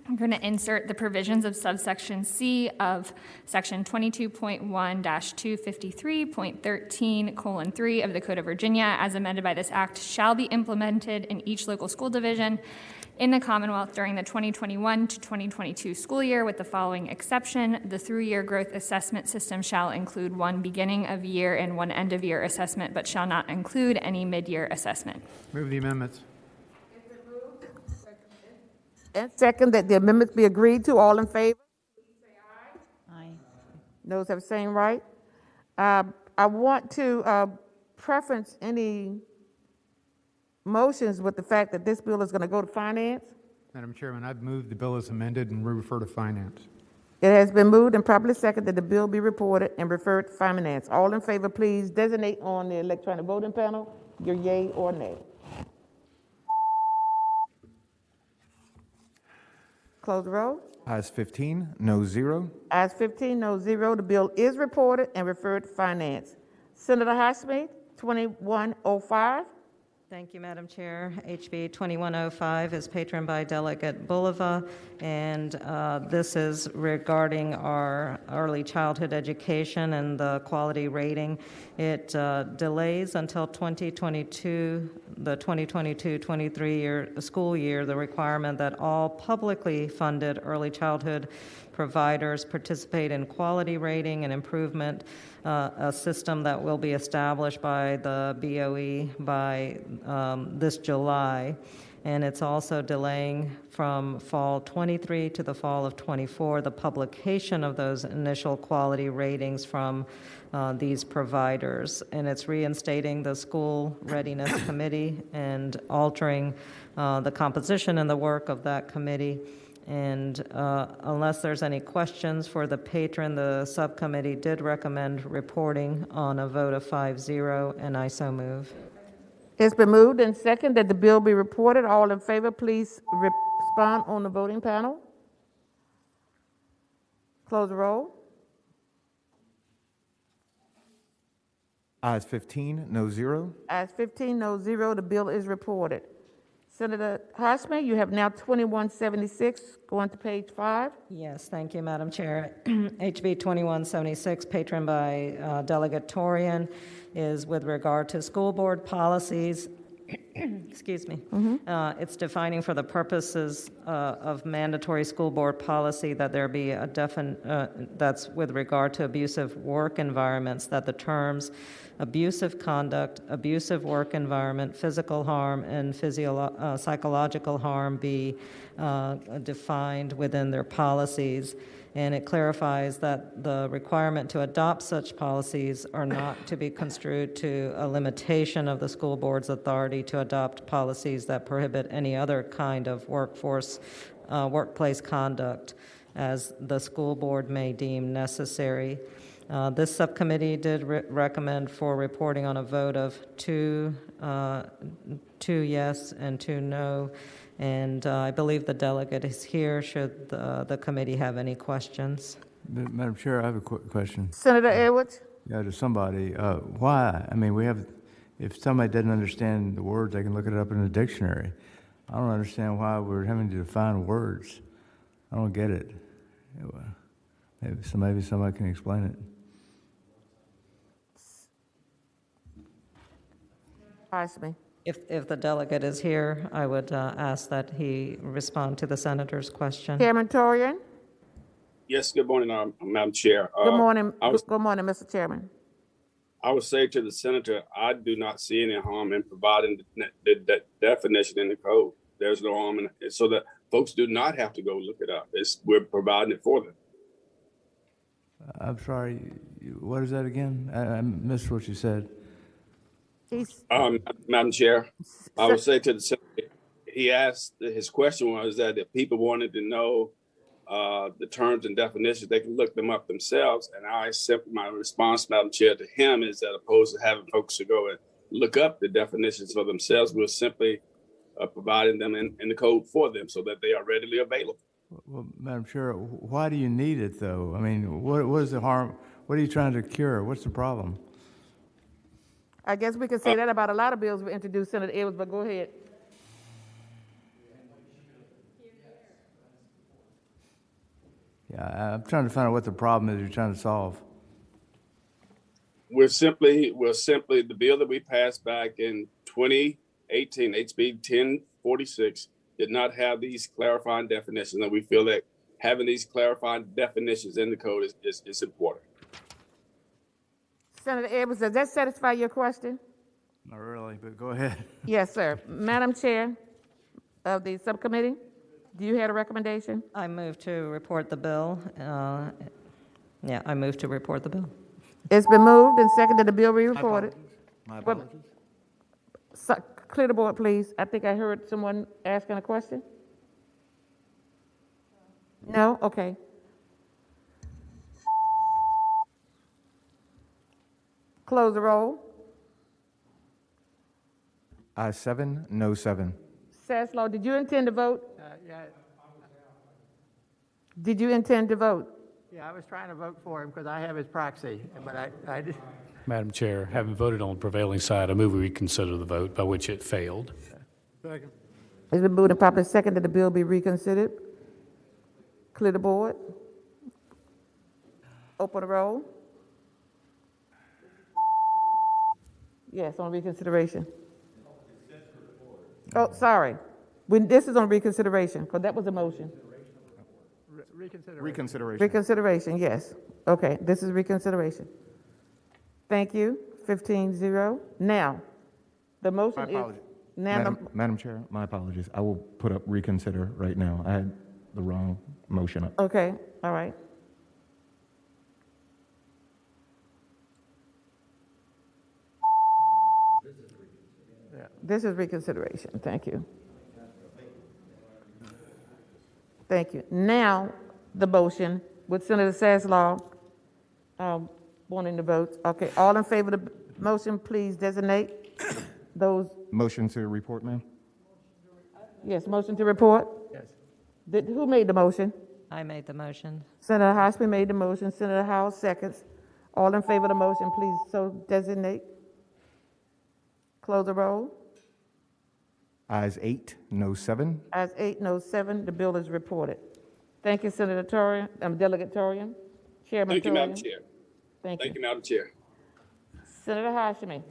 we're going to insert the provisions of subsection C of section 22.1-253.13:3 of the Code of Virginia, as amended by this act, shall be implemented in each local school division in the Commonwealth during the 2021 to 2022 school year, with the following exception. The through-year growth assessment system shall include one beginning of year and one end of year assessment, but shall not include any mid-year assessment. Move the amendments. And second, that the amendments be agreed to. All in favor? Aye. Those have the same right. I want to preference any motions with the fact that this bill is going to go to finance. Madam Chairman, I've moved the bill as amended and refer to finance. It has been moved and properly seconded that the bill be reported and referred to finance. All in favor, please designate on the electronic voting panel your yea or nay. Close the roll. Ayes 15, no 0. Ayes 15, no 0. The bill is reported and referred to finance. Senator Highsmith, 2105. Thank you, Madam Chair. HB 2105 is patroned by Delegate Bulova, and this is regarding our early childhood education and the quality rating. It delays until 2022, the 2022-23 school year, the requirement that all publicly funded early childhood providers participate in quality rating and improvement, a system that will be established by the BOE by this July. And it's also delaying from fall 23 to the fall of 24 the publication of those initial quality ratings from these providers. And it's reinstating the School Readiness Committee and altering the composition and the work of that committee. And unless there's any questions for the patron, the subcommittee did recommend reporting on a vote of 5-0, and I so move. It's been moved and second that the bill be reported. All in favor, please respond on the voting panel. Close the roll. Ayes 15, no 0. Ayes 15, no 0. The bill is reported. Senator Highsmith, you have now 2176. Going to page 5. Yes, thank you, Madam Chair. HB 2176, patroned by Delegate Torian, is with regard to school board policies. Excuse me. It's defining for the purposes of mandatory school board policy that there be a that's with regard to abusive work environments, that the terms abusive conduct, abusive work environment, physical harm, and psychological harm be defined within their policies. And it clarifies that the requirement to adopt such policies are not to be construed to a limitation of the school board's authority to adopt policies that prohibit any other kind of workplace conduct as the school board may deem necessary. This subcommittee did recommend for reporting on a vote of two yes and 2 no. And I believe the delegate is here should the committee have any questions. Madam Chair, I have a quick question. Senator Edwards. Yeah, to somebody. Why? I mean, if somebody doesn't understand the words, they can look it up in the dictionary. I don't understand why we're having to define words. I don't get it. Maybe somebody can explain it. Highsmith. If the delegate is here, I would ask that he respond to the senator's question. Chairman Torian. Yes, good morning, Madam Chair. Good morning. Good morning, Mr. Chairman. I would say to the senator, I do not see any harm in providing the definition in the code. There's no harm in it, so that folks do not have to go look it up. We're providing it for them. I'm sorry, what is that again? I missed what you said. Madam Chair, I would say to the senator, he asked, his question was that if people wanted to know the terms and definitions, they can look them up themselves. And my response, Madam Chair, to him is that opposed to having folks to go and look up the definitions for themselves, we're simply providing them in the code for them so that they are readily available. Well, Madam Chair, why do you need it, though? I mean, what is the harm? What are you trying to cure? What's the problem? I guess we could say that about a lot of bills we introduced, Senator Edwards, but go ahead. Yeah, I'm trying to find out what the problem is you're trying to solve. We're simply the bill that we passed back in 2018, HB 1046, did not have these clarifying definitions, and we feel that having these clarifying definitions in the code is important. Senator Edwards, does that satisfy your question? Not really, but go ahead. Yes, sir. Madam Chair of the subcommittee, do you have a recommendation? I move to report the bill. I move to report the bill. It's been moved and seconded the bill be reported. My apologies. Clear the board, please. I think I heard someone asking a question. No? Okay. Close the roll. Ayes 7, no 7. Sasslaw, did you intend to vote? Yeah, Did you intend to vote? I was trying to vote for him because I have his proxy, but I did. Madam Chair, having voted on the prevailing side, I move we reconsider the vote by which it failed. Second. It's been moved and properly seconded that the bill be reconsidered. Clear the board. Open the roll. Yes, on reconsideration. Oh, sorry. This is on reconsideration, because that was a motion. Reconsideration. Reconsideration, yes. Okay, this is reconsideration. Thank you. 15-0. Now, the motion My is... apologies. Now, Madam Chair, my apologies. I will put up reconsider right now. I had the wrong motion up. okay, all right. This is reconsideration. Thank you. Thank you. Now, the motion with Senator Sasslaw wanting to vote. Okay, all in favor of the motion, please designate those. Motion to report, ma'am? Yes, motion to report. Yes. Who made the motion? I made the motion. Senator Hospi made the motion. Senator Howell seconds. All in favor of the motion, please so designate. Close the roll. Ayes 8, no 7. Ayes 8, no 7. The bill is reported. Thank you, Senator Torian. Delegate Torian. Chairman Thank you, Madam Torian. Chair. Thank Thank you. you, Madam Chair. Senator Hashimi.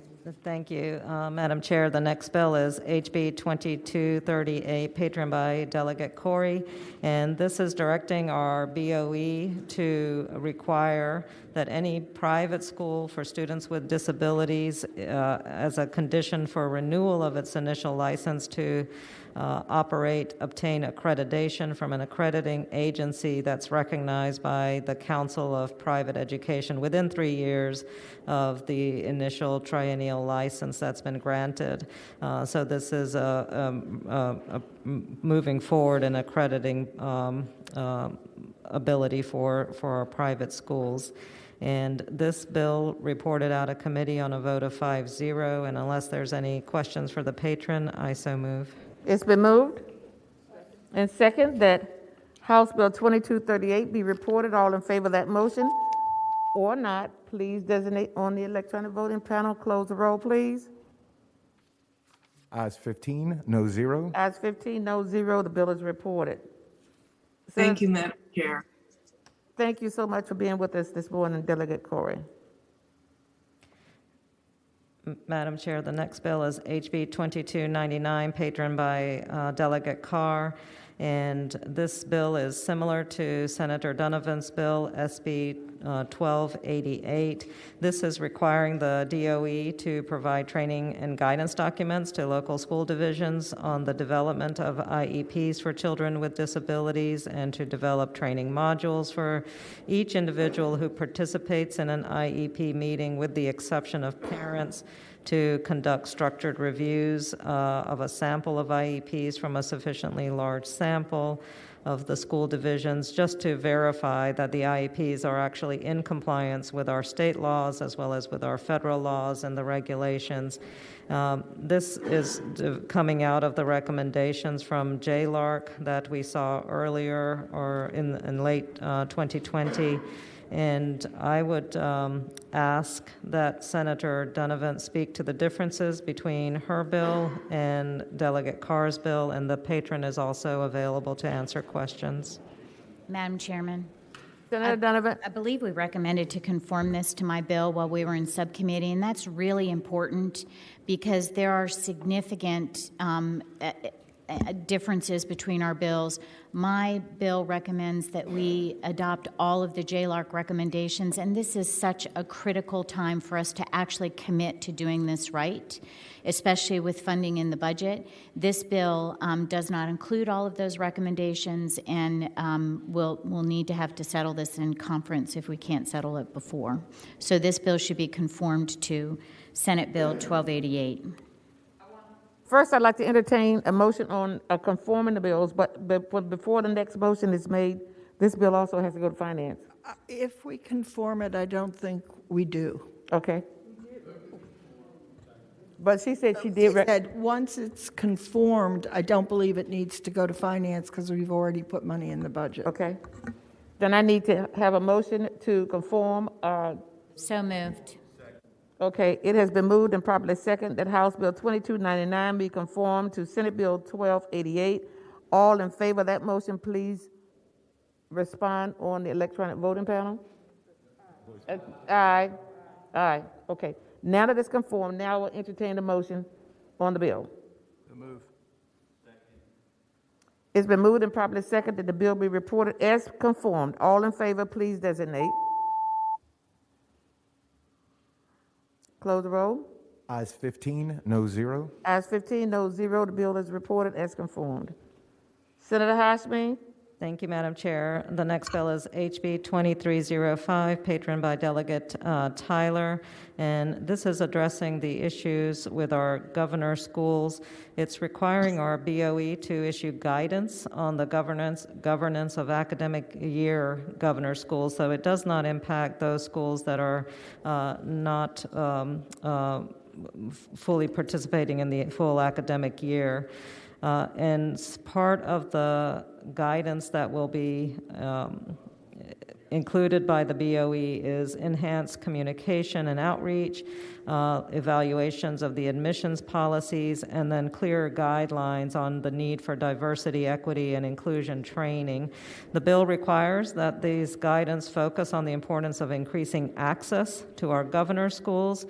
Thank you, Madam Chair. The next bill is HB 2238, patroned by Delegate Corey, and this is directing our BOE to require that any private school for students with disabilities, as a condition for renewal of its initial license to obtain accreditation from an accrediting agency that's recognized by the Council of Private Education within 3 years of the initial triennial license that's been granted. So this is moving forward an accrediting ability for our private schools. And this bill reported out of committee on a vote of 5-0, and unless there's any questions for the patron, I so move. It's been moved and second that House Bill 2238 be reported. All in favor of that motion or not, please designate on the electronic voting panel. Close the roll, please. Ayes 15, no 0. Ayes 15, no 0. The bill is reported. Thank you, Madam Chair. Thank you so much for being with us this morning, Delegate Corey. Madam Chair, the next bill is HB 2299, patroned by Delegate Carr, and this bill is similar to Senator Donovan's bill, SB 1288. This is requiring the DOE to provide training and guidance documents to local school divisions on the development of IEPs for children with disabilities and to develop training modules for each individual who participates in an IEP meeting, with the exception of parents, to conduct structured reviews of a sample of IEPs from a sufficiently large sample. of the school divisions just to verify that the IEPs are actually in compliance with our state laws as well as with our federal laws and the regulations. This is coming out of the recommendations from JLARC that we saw earlier or in late 2020. And I would ask that Senator Donovan speak to the differences between her bill and Delegate Carr's bill, and the patron is also available to answer questions. Madam Chairman. Senator Donovan. I believe we recommended to conform this to my bill while we were in subcommittee, and that's really important because there are significant differences between our bills. My bill recommends that we adopt all of the JLARC recommendations, and this is such a critical time for us to actually commit to doing this right, especially with funding in the budget. This bill does not include all of those recommendations, and we'll need to have to settle this in conference if we can't settle it before. So this bill should be conformed to Senate Bill 1288. First, I'd like to entertain a motion on conforming the bills, but before the next motion is made, this bill also has to go to finance. If we conform it, I don't think we do. Okay. But she said she did. She said once it's conformed, I don't believe it needs to go to finance because we've already put money in the budget. Okay. Then I need to have a motion to conform. So moved. Okay, it has been moved and properly second that House Bill 2299 be conformed to Senate Bill 1288. All in favor of that motion, please respond on the electronic voting panel. Aye. Aye. Okay. Now that it's conformed, now we'll entertain the motion on the bill. Move. It's been moved and properly second that the bill be reported as conformed. All in favor, please designate. Close the roll. Ayes 15, no 0. Ayes 15, no 0. The bill is reported as conformed. Senator Hashmi. Thank you, Madam Chair. The next bill is HB 2305, patroned by Delegate Tyler, and this is addressing the issues with our governor schools. It's requiring our BOE to issue guidance on the governance of academic year governor schools, so it does not impact those schools that are not fully participating in the full academic year. And part of the guidance that will be included by the BOE is enhanced communication and outreach, evaluations of the admissions policies, and then clearer guidelines on the need for diversity, equity, and inclusion training. The bill requires that these guidance focus on the importance of increasing access to our governor schools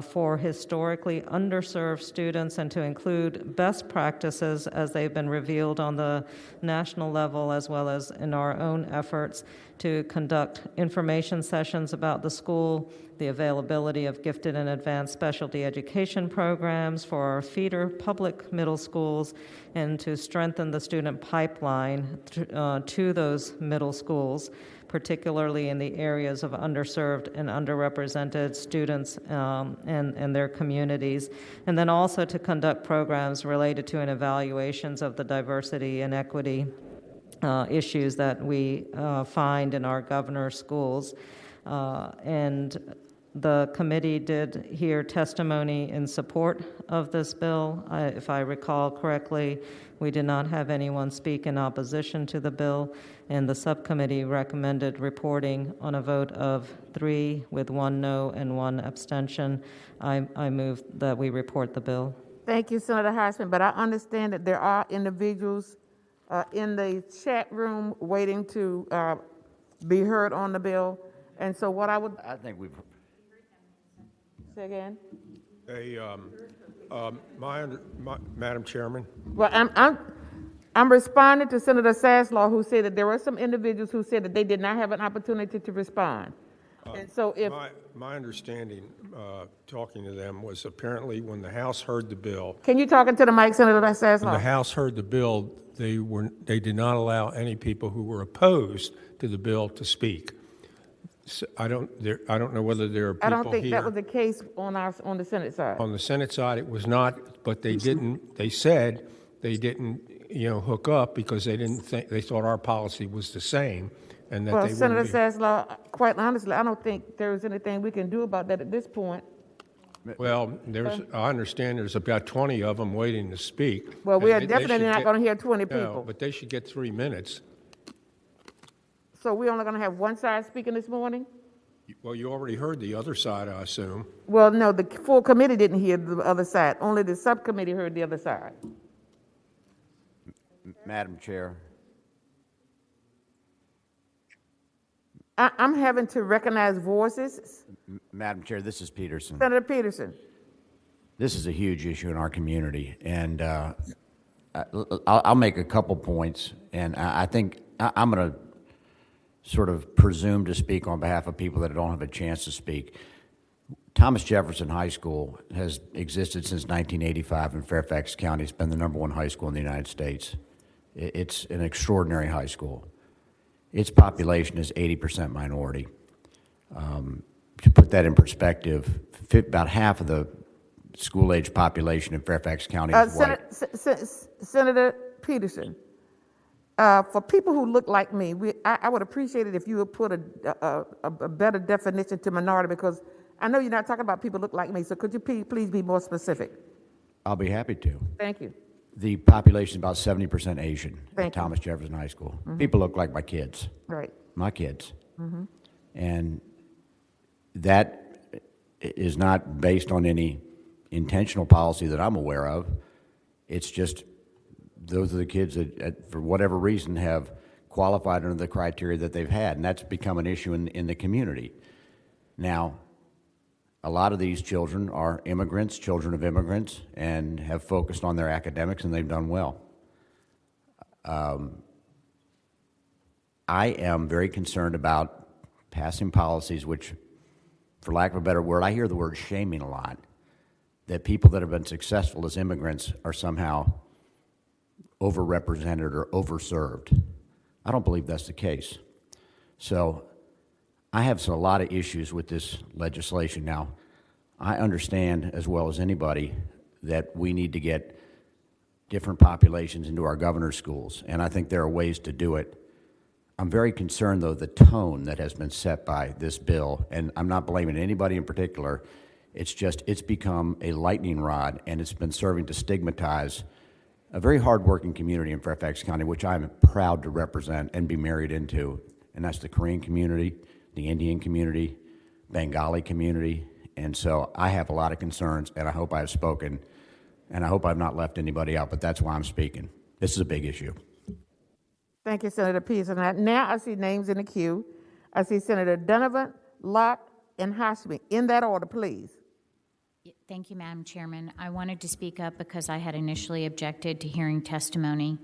for historically underserved students and to include best practices as they've been revealed on the national level as well as in our own efforts to conduct information sessions about the school, the availability of gifted and advanced specialty education programs for our feeder public middle schools, and to strengthen the student pipeline to those middle schools, particularly in the areas of underserved and underrepresented students and their communities, and then also to conduct programs related to an evaluations of the diversity and equity issues that we find in our governor schools. And the committee did hear testimony in support of this bill. If I recall correctly, we did not have anyone speak in opposition to the bill, and the subcommittee recommended reporting on a vote of 3 with 1 no and 1 abstention. I move that we report the bill. Thank you, Senator Heisman, but I understand that there are individuals in the chat room waiting to be heard on the bill, and so what I would... I think we've... Say again? Madam Chairman. Well, I'm responding to Senator Saslaw, who said that there were some individuals who said that they did not have an opportunity to respond. And so if... My understanding, talking to them, was apparently when the House heard the bill... Can you talk into the mic, Senator Saslaw? When the House heard the bill, they did not allow any people who were opposed to the bill to speak. So I don't know whether there are people here. I don't think that was the case on the Senate side. On the Senate side, it was not, but they didn't. They said they didn't hook up because they thought our policy was the same, and that Well, they Senator wouldn't be. Zaslow, quite honestly, I don't think there's anything we can do about that at this point. Well, I understand there's about 20 of them waiting to speak. Well, we are They definitely should not get- going to hear 20 No, people. but they should get 3 minutes. So we're only going to have one side speaking this morning? Well, you already heard the other side, I assume. Well, no, the full committee didn't hear the other side. Only the subcommittee heard the other side. Madam Chair. I'm having to recognize voices. Madam Chair, this is Peterson. Senator Peterson. This is a huge issue in our community, and I'll make a couple points, and I think I'm going to sort of presume to speak on behalf of people that don't have a chance to speak. Thomas Jefferson High School has existed since 1985 in Fairfax County. It's been the #1 high school in the United States. It's an extraordinary high school. Its population is 80% minority. To put that in perspective, about half of the school-age population in Fairfax County is white. Senator Peterson, for people who look like me, I would appreciate it if you would put a better definition to minority, because I know you're not talking about people who look like me, so could you please be more specific? I'll be happy to. Thank you. The population is about 70% Asian Thank at you. Thomas Jefferson High School. Mhm. People look like my kids. Right. My kids. Mhm. And that is not based on any intentional policy that I'm aware of. It's just those are the kids that, for whatever reason, have qualified under the criteria that they've had, and that's become an issue in the community. Now, a lot of these children are immigrants, children of immigrants, and have focused on their academics, and they've done well. I am very concerned about passing policies which, for lack of a better word, I hear the word shaming a lot, that people that have been successful as immigrants are somehow overrepresented or overserved. I don't believe that's the case. So I have a lot of issues with this legislation. Now, I understand as well as anybody that we need to get different populations into our governor's schools, and I think there are ways to do it. I'm very concerned, though, the tone that has been set by this bill, and I'm not blaming anybody in particular. It's become a lightning rod, and it's been serving to stigmatize a very hardworking community in Fairfax County, which I'm proud to represent and be married into, and that's the Korean community, the Indian community, Bengali community, and so I have a lot of concerns, and I hope I have spoken, and I hope I've not left anybody out, but that's why I'm speaking. This is a big issue. Thank you, Senator Peterson. Now I see names in the queue. I see Senator Donovan, Locke, and Hashmi. In that order, please. Thank you, Madam Chairman. I wanted to speak up because I had initially objected to hearing testimony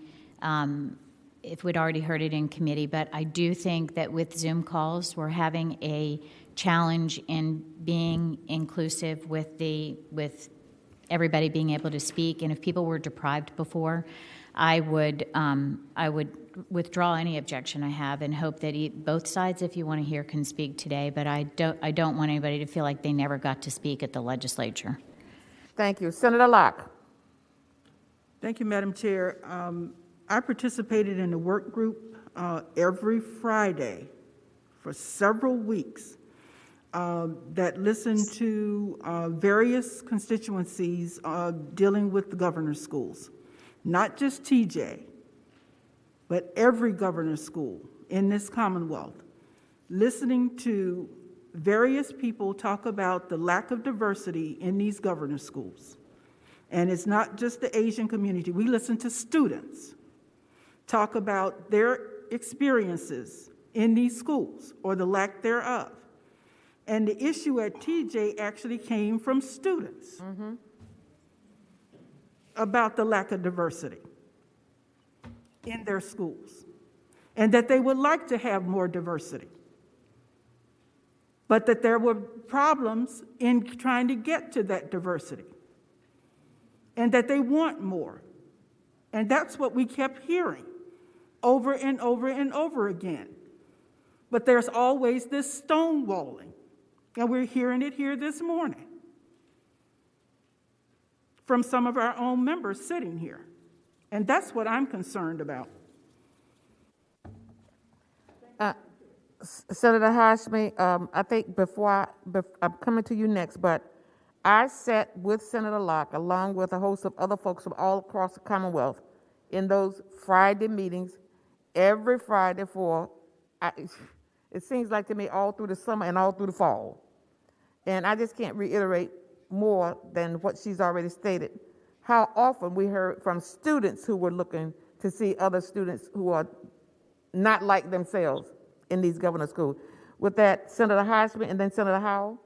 if we'd already heard it in committee, but I do think that with Zoom calls, we're having a challenge in being inclusive with everybody being able to speak, and if people were deprived before, I would withdraw any objection I have and hope that both sides, if you want to hear, can speak today. But I don't want anybody to feel like they never got to speak at the legislature. Thank you, Senator Locke. Thank you, Madam Chair. I participated in a work group every Friday for several weeks that listened to various constituencies dealing with the governor's schools. Not just TJ, but every governor's school in this Commonwealth, listening to various people talk about the lack of diversity in these governor's schools. And it's not just the Asian community. We listen to students talk about their experiences in these schools or the lack thereof. And the issue at TJ actually came from students. About the lack of diversity in their schools, and that they would like to have more diversity, but that there were problems in trying to get to that diversity, and that they want more. And that's what we kept hearing over and over and over again. But there's always this stonewalling, and we're hearing it here this morning from some of our own members sitting here. And that's what I'm concerned about. Senator Hashmi, I think I'm coming to you next, but I sat with Senator Locke along with a host of other folks from all across the Commonwealth in those Friday meetings every Friday it seems like to me all through the summer and all through the fall. And I just can't reiterate more than what she's already stated. How often we heard from students who were looking to see other students who are not like themselves in these governor schools. With that, Senator Hashmi and then Senator Howell.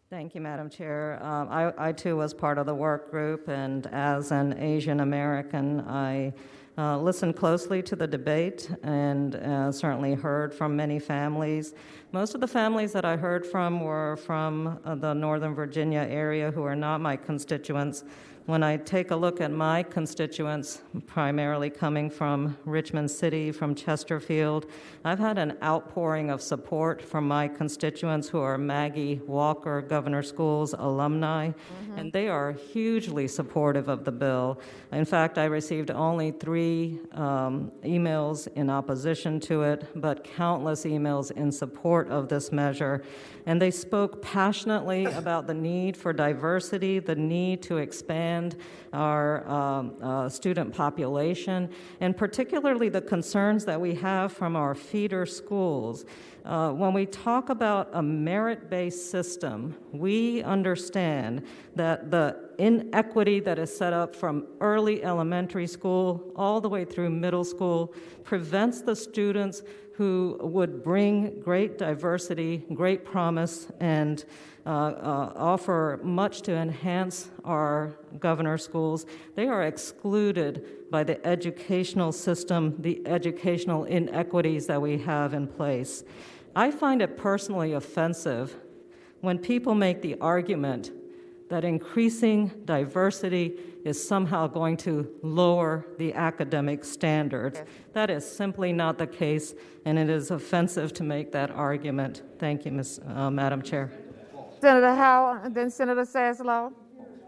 Thank you, Madam Chair. I too was part of the work group, and as an Asian American, I listened closely to the debate and certainly heard from many families. Most of the families that I heard from were from the Northern Virginia area who are not my constituents. When I take a look at my constituents, primarily coming from Richmond City, from Chesterfield, I've had an outpouring of support from my constituents who are Maggie Walker Governor Schools alumni, and they are hugely supportive of the bill. In fact, I received only 3 emails in opposition to it, but countless emails in support of this measure. And they spoke passionately about the need for diversity, the need to expand our student population, and particularly the concerns that we have from our feeder schools. When we talk about a merit-based system, we understand that the inequity that is set up from early elementary school all the way through middle school prevents the students who would bring great diversity, great promise, and offer much to enhance our governor schools. They are excluded by the educational system, the educational inequities that we have in place. I find it personally offensive when people make the argument that increasing diversity is somehow going to lower the academic standards. Yes. That is simply not the case, and it is offensive to make that argument. Thank you, Madam Chair. Senator Howell and then Senator Saslow.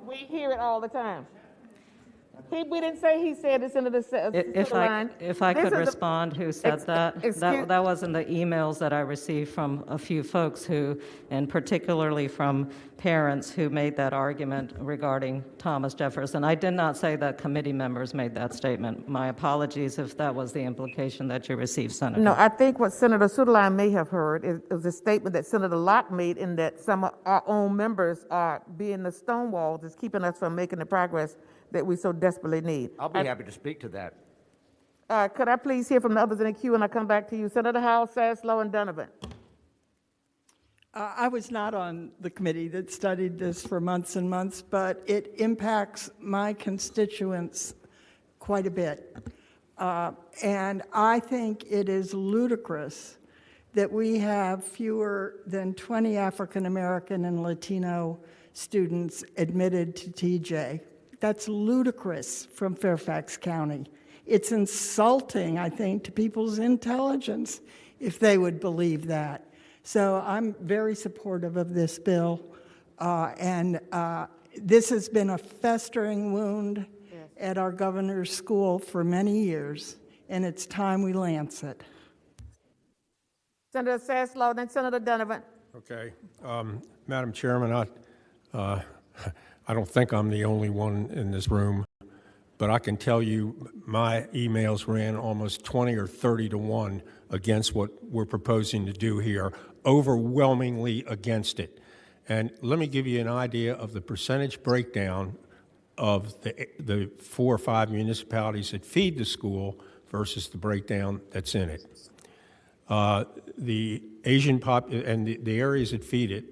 We hear it all the time. We didn't say he said it's into the If I could respond, who said that? That wasn't the emails that I received from a few folks who, and particularly from parents who made that argument regarding Thomas Jefferson. I did not say that committee members made that statement. My apologies if that was the implication that you received, Senator. No, I think what Senator Suderline may have heard is a statement that Senator Locke made in that some of our own members are being the stonewalls that's keeping us from making the progress that we so desperately need. I'll be happy to speak to that. Could I please hear from the others in the queue, and I'll come back to you. Senator Howell, Saslow, and Donovan. I was not on the committee that studied this for months and months, but it impacts my constituents quite a bit. And I think it is ludicrous that we have fewer than 20 African American and Latino students admitted to TJ. That's ludicrous from Fairfax County. It's insulting, I think, to people's intelligence if they would believe that. So I'm very supportive of this bill, and this has been a festering wound at our governor's school for many years, and it's time we lance it. Senator Saslow, then Senator Donovan. Okay. Madam Chairman, I don't think I'm the only one in this room, but I can tell you my emails ran almost 20 or 30 to 1 against what we're proposing to do here, overwhelmingly against it. And let me give you an idea of the percentage breakdown of the 4 or 5 municipalities that feed the school versus the breakdown that's in it. The Asian and the areas that feed it,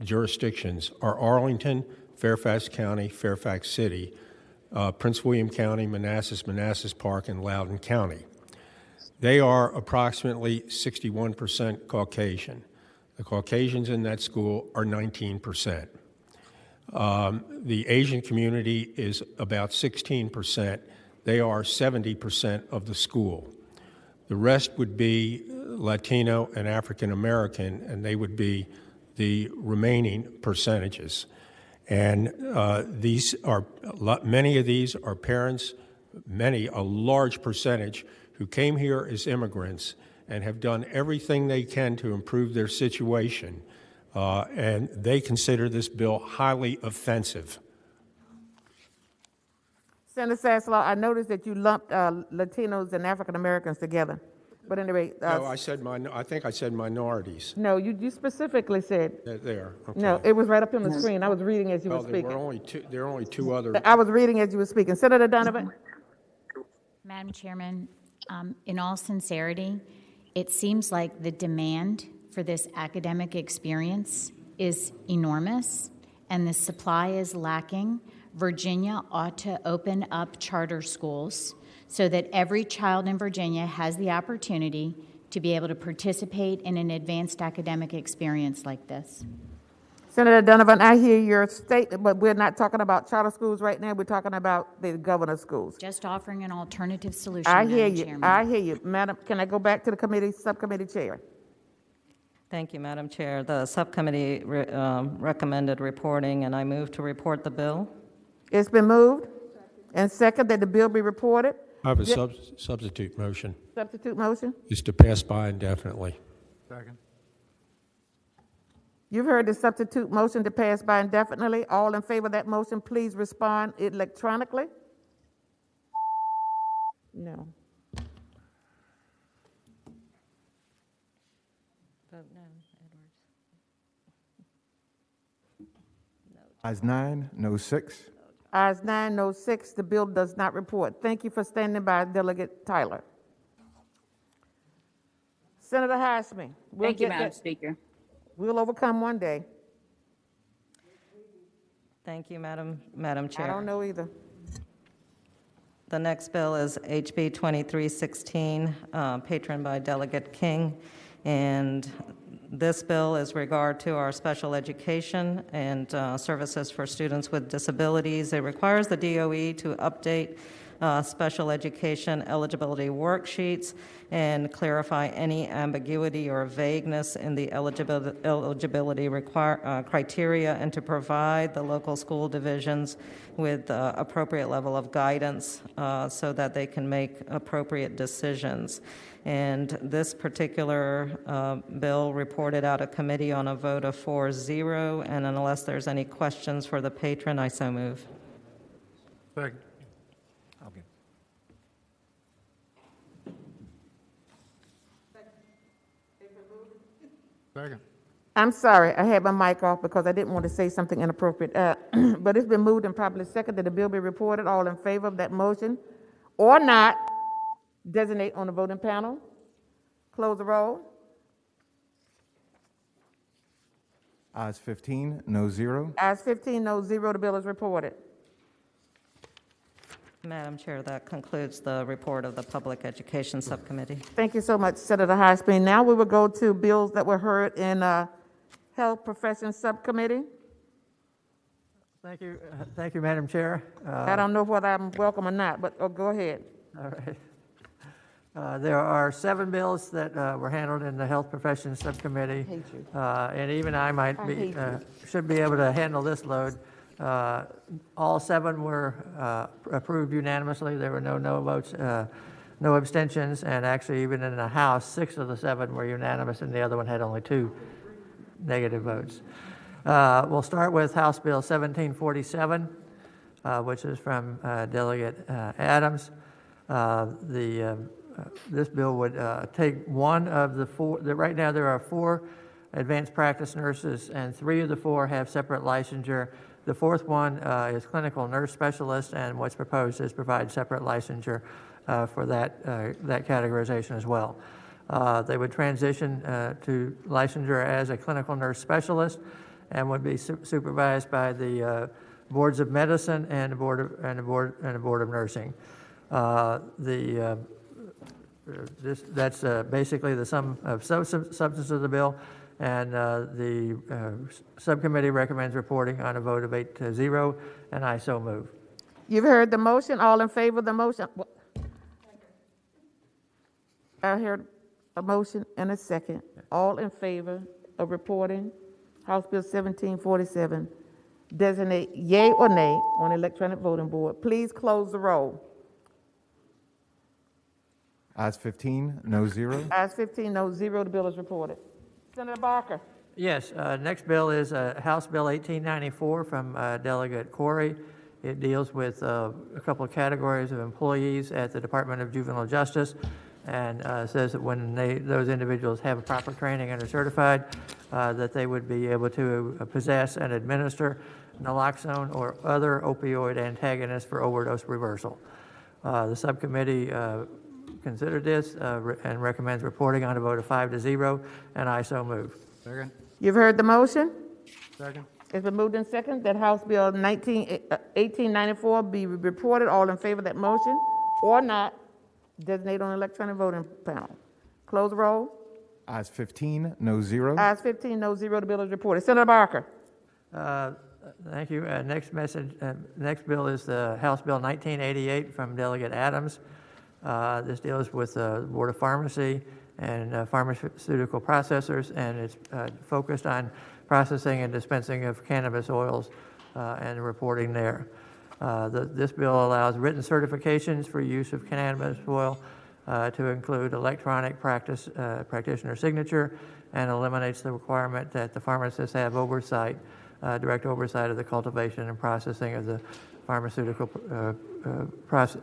jurisdictions, are Arlington, Fairfax County, Fairfax City, Prince William County, Manassas Park, and Loudoun County. They are approximately 61% Caucasian. The Caucasians in that school are 19%. The Asian community is about 16%. They are 70% of the school. The rest would be Latino and African American, and they would be the remaining percentages. And many of these are parents a large percentage, who came here as immigrants and have done everything they can to improve their situation, and they consider this bill highly offensive. Senator Sasslaw, I noticed that you lumped Latinos and African Americans together. But anyway. No, I think I said minorities. No, you specifically said. There. Okay. No, it was right up on the screen. I was reading as you were speaking. There are only two other. I was reading as you were speaking. Senator Donovan? Madam Chairman, in all sincerity, it seems like the demand for this academic experience is enormous and the supply is lacking. Virginia ought to open up charter schools so that every child in Virginia has the opportunity to be able to participate in an advanced academic experience like this. Senator Donovan, I hear your statement, but we're not talking about charter schools right now. We're talking about the governor's schools. Just offering an alternative solution, I hear Madam you. Chairman. I hear you. Madam, can I go back to the subcommittee chair? Thank you, Madam Chair. The subcommittee recommended reporting, and I move to report the bill. It's been moved and second that the bill be reported. I have a substitute motion. Substitute motion? Is to pass by indefinitely. Second. You've heard the substitute motion to pass by indefinitely. All in favor of that motion, please respond electronically. No. Vote no, Edwards. Ayes 9, no 6. Ayes 9, no 6. The bill does not report. Thank you for standing by, Delegate Tyler. Senator Hashmi. Thank you, Madam Speaker. We'll overcome one day. Thank you, Madam Chair. I don't know either. The next bill is HB 2316, patroned by Delegate King, and this bill is regard to our special education and services for students with disabilities. It requires the DOE to update special education eligibility worksheets and clarify any ambiguity or vagueness in the eligibility criteria, and to provide the local school divisions with appropriate level of guidance so that they can make appropriate decisions. And this particular bill reported out of committee on a vote of 4-0, and unless there's any questions for the patron, I so move. Second. Okay. Second. I'm sorry, I had my mic off because I didn't want to say something inappropriate. But it's been moved and properly seconded that the bill be reported. All in favor of that motion or not, designate on the voting panel. Close the roll. Ayes 15, no 0. Ayes 15, no 0. The bill is reported. Madam Chair, that concludes the report of the Public Education Subcommittee. Thank you so much, Senator High-Speed. Now we will go to bills that were heard in Health Professions Subcommittee. Thank you, Madam Chair. I don't know whether I'm welcome or not, but go ahead. All right. There are 7 bills that were handled in the Health Professions Subcommittee, and even I should be able to handle this load. All 7 were approved unanimously. There were no votes, no abstentions, and actually even in the House, 6 of the 7 were unanimous, and the other one had only 2 negative votes. We'll start with House Bill 1747, which is from Delegate Adams. This bill would take one of the 4. Right now there are 4 advanced practice nurses, and 3 of the 4 have separate licensure. The 4th one is clinical nurse specialist, and what's proposed is provide separate licensure for that categorization as well. They would transition to licensure as a clinical nurse specialist, and would be supervised by the boards of medicine and a board of nursing. That's basically the sum of substance of the bill, and the subcommittee recommends reporting on a vote of 8-0, and I so move. You've heard the motion. All in favor of the motion? I heard a motion and a second. All in favor of reporting House Bill 1747, designate yea or nay on the electronic voting board. Please close the roll. Ayes 15, no zero. Ayes 15, no zero. The bill is reported. Senator Barker. Yes, next bill is House Bill 1894 from Delegate Corey. It deals with a couple of categories of employees at the Department of Juvenile Justice, and says that when those individuals have a proper training and are certified, that they would be able to possess and administer naloxone or other opioid antagonists for overdose reversal. The subcommittee considered this and recommends reporting on a vote of 5-0, and I so move. Second. You've heard the motion. Second. It's been moved and second that House Bill 1894 be reported. All in favor of that motion or not, designate on electronic voting panel. Close the roll. Ayes 15, no zero. Ayes 15, no zero. The bill is reported. Senator Barker. Thank you. Next bill is the House Bill 1988 from Delegate Adams. This deals with the Board of Pharmacy and pharmaceutical processors, and it's focused on processing and dispensing of cannabis oils and reporting there. This bill allows written certifications for use of cannabis oil to include electronic practitioner signature, and eliminates the requirement that the pharmacists have direct oversight of the cultivation and processing of the pharmaceutical process.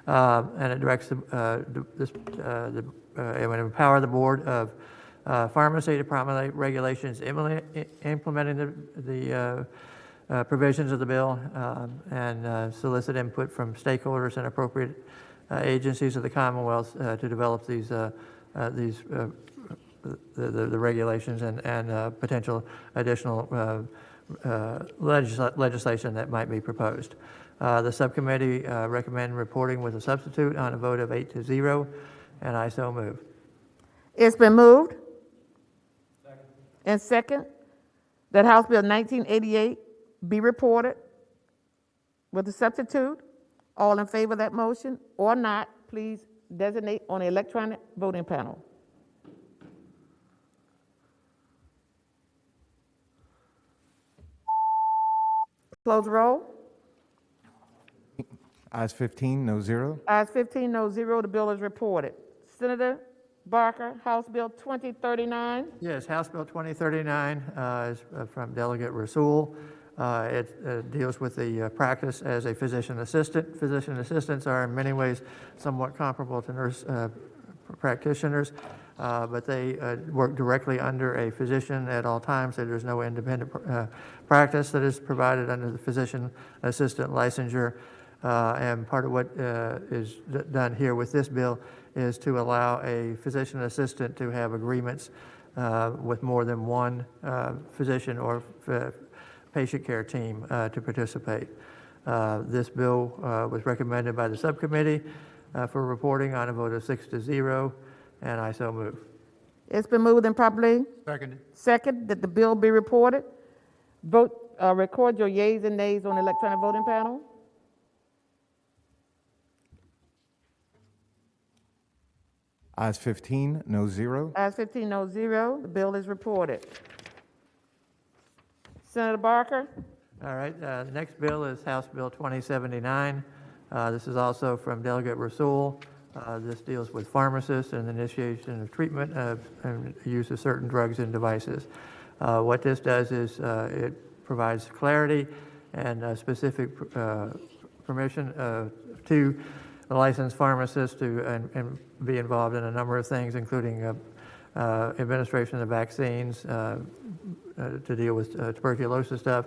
And it directs it would empower the Board of Pharmacy to promulgate regulations implementing the provisions of the bill, and solicit input from stakeholders and appropriate agencies of the Commonwealth to develop the regulations and potential additional legislation that might be proposed. The subcommittee recommend reporting with a substitute on a vote of 8-0, and I so move. It's been moved and second that House Bill 1988 be reported with a substitute. All in favor of that motion or not, please designate on the electronic voting panel. Close the roll. Ayes 15, no zero. Ayes 15, no zero. The bill is reported. Senator Barker, House Bill 2039. Yes, House Bill 2039 is from Delegate Rasool. It deals with the practice as a physician assistant. Physician assistants are in many ways somewhat comparable to nurse practitioners, but they work directly under a physician at all times, so there's no independent practice that is provided under the physician assistant licensure. And part of what is done here with this bill is to allow a physician assistant to have agreements with more than one physician or patient care team to participate. This bill was recommended by the subcommittee for reporting on a vote of 6-0, and I so move. It's been moved and properly second that the bill be reported. Vote, record your yeas and nays on the electronic voting panel. Ayes 15, no zero. Ayes 15, no zero. The bill is reported. Senator Barker. All right, the next bill is House Bill 2079. This is also from Delegate Rasool. This deals with pharmacists and the initiation of treatment and use of certain drugs and devices. What this does is it provides clarity and specific permission to the licensed pharmacist to and be involved in a number of things, including administration of vaccines, to deal with tuberculosis stuff,